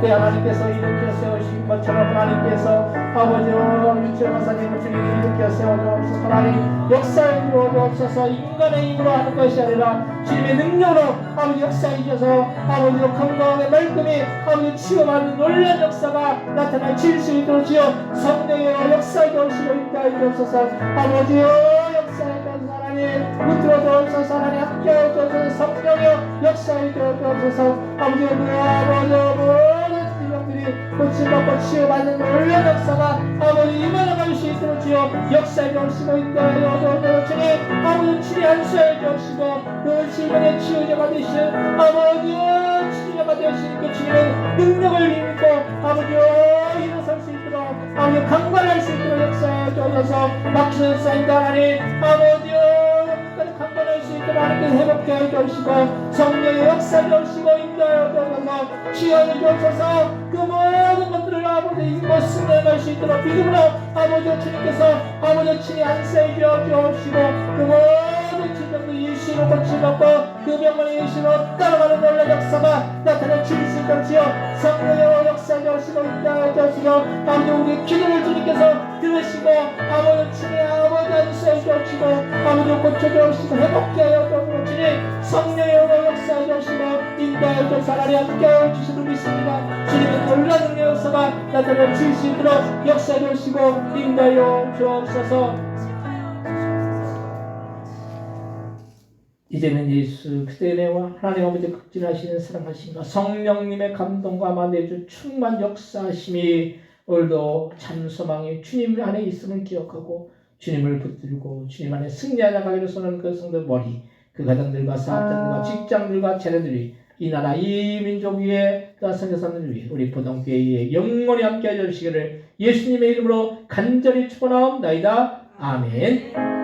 때 하나님께서 일으켜 세우신 것처럼 하나님께서 아버지여 윤주 박사님을 주님 일으켜 세워주옵소서. 하나님 역사에 이루어주옵소서. 인간의 힘으로 하는 것이 아니라 주님의 능력으로 아버지 역사해 주셔서 아버지여 건강하게 말끔히 아버지 치유받는 놀라운 역사가 나타날 수 있도록 주여 성령의 역사에 오시고 있다 주옵소서. 아버지여 역사에 주옵소서. 하나님 붙들어 주옵소서. 하나님 함께해 주옵소서. 성령의 역사에 주옵소서. 아버지여 모든 질병들이 고침받고 치유받는 놀라운 역사가 아버지 임하나갈 수 있도록 주여 역사에 오시고 있다 주님. 아버지 치료 안수해 주옵시고 그 질병의 치유자가 되신 아버지여 치유자가 되신 그 주님의 능력을 힘입고 아버지여 일어설 수 있도록 아버지 강건할 수 있도록 역사에 주옵소서. 막히는 역사입니다. 하나님 아버지여 여기까지 강건할 수 있도록 하나님께서 회복해 주옵시고 성령의 역사에 오시고 인도하여 주옵소서. 치유해 주옵소서. 그 모든 것들을 아버지 인고 승리할 수 있도록 믿음으로 아버지여 주님께서 아버지여 친히 안수해 주옵시고 그 모든 질병도 예수로 고치고 그 병원의 예수로 따라가는 놀라운 역사가 나타내 주실 수 있도록 주여 성령의 역사에 오시고 인도하여 주옵시고 아버지 우리 기도를 주님께서 들으시고 아버지 친히 아버지 안수해 주옵시고 아버지 고쳐주옵시고 회복케 하여 주옵시고 주님 성령의 역사에 오시고 인도하여 주옵소서. 하나님 함께하여 주시도록 믿습니다. 주님의 놀라운 능력의 역사가 나타내 주실 수 있도록 역사에 오시고 인도하여 주옵소서. 이제는 예수 그리스도의 은혜와 하나님 아버지 극진하시는 사랑하심과 성령님의 감동과 만대주 충만 역사하심이 오늘도 참 소망이 주님 안에 있음을 기억하고 주님을 붙들고 주님 안에 승리하여 나가기를 소원하는 그 성도 머리 그 가정들과 사업장들과 직장들과 자녀들이 이 나라 이 민족 위에 또 선교사님을 위해 우리 부동교회 위에 영원히 함께하여 주시기를 예수님의 이름으로 간절히 축원하옵나이다. 아멘.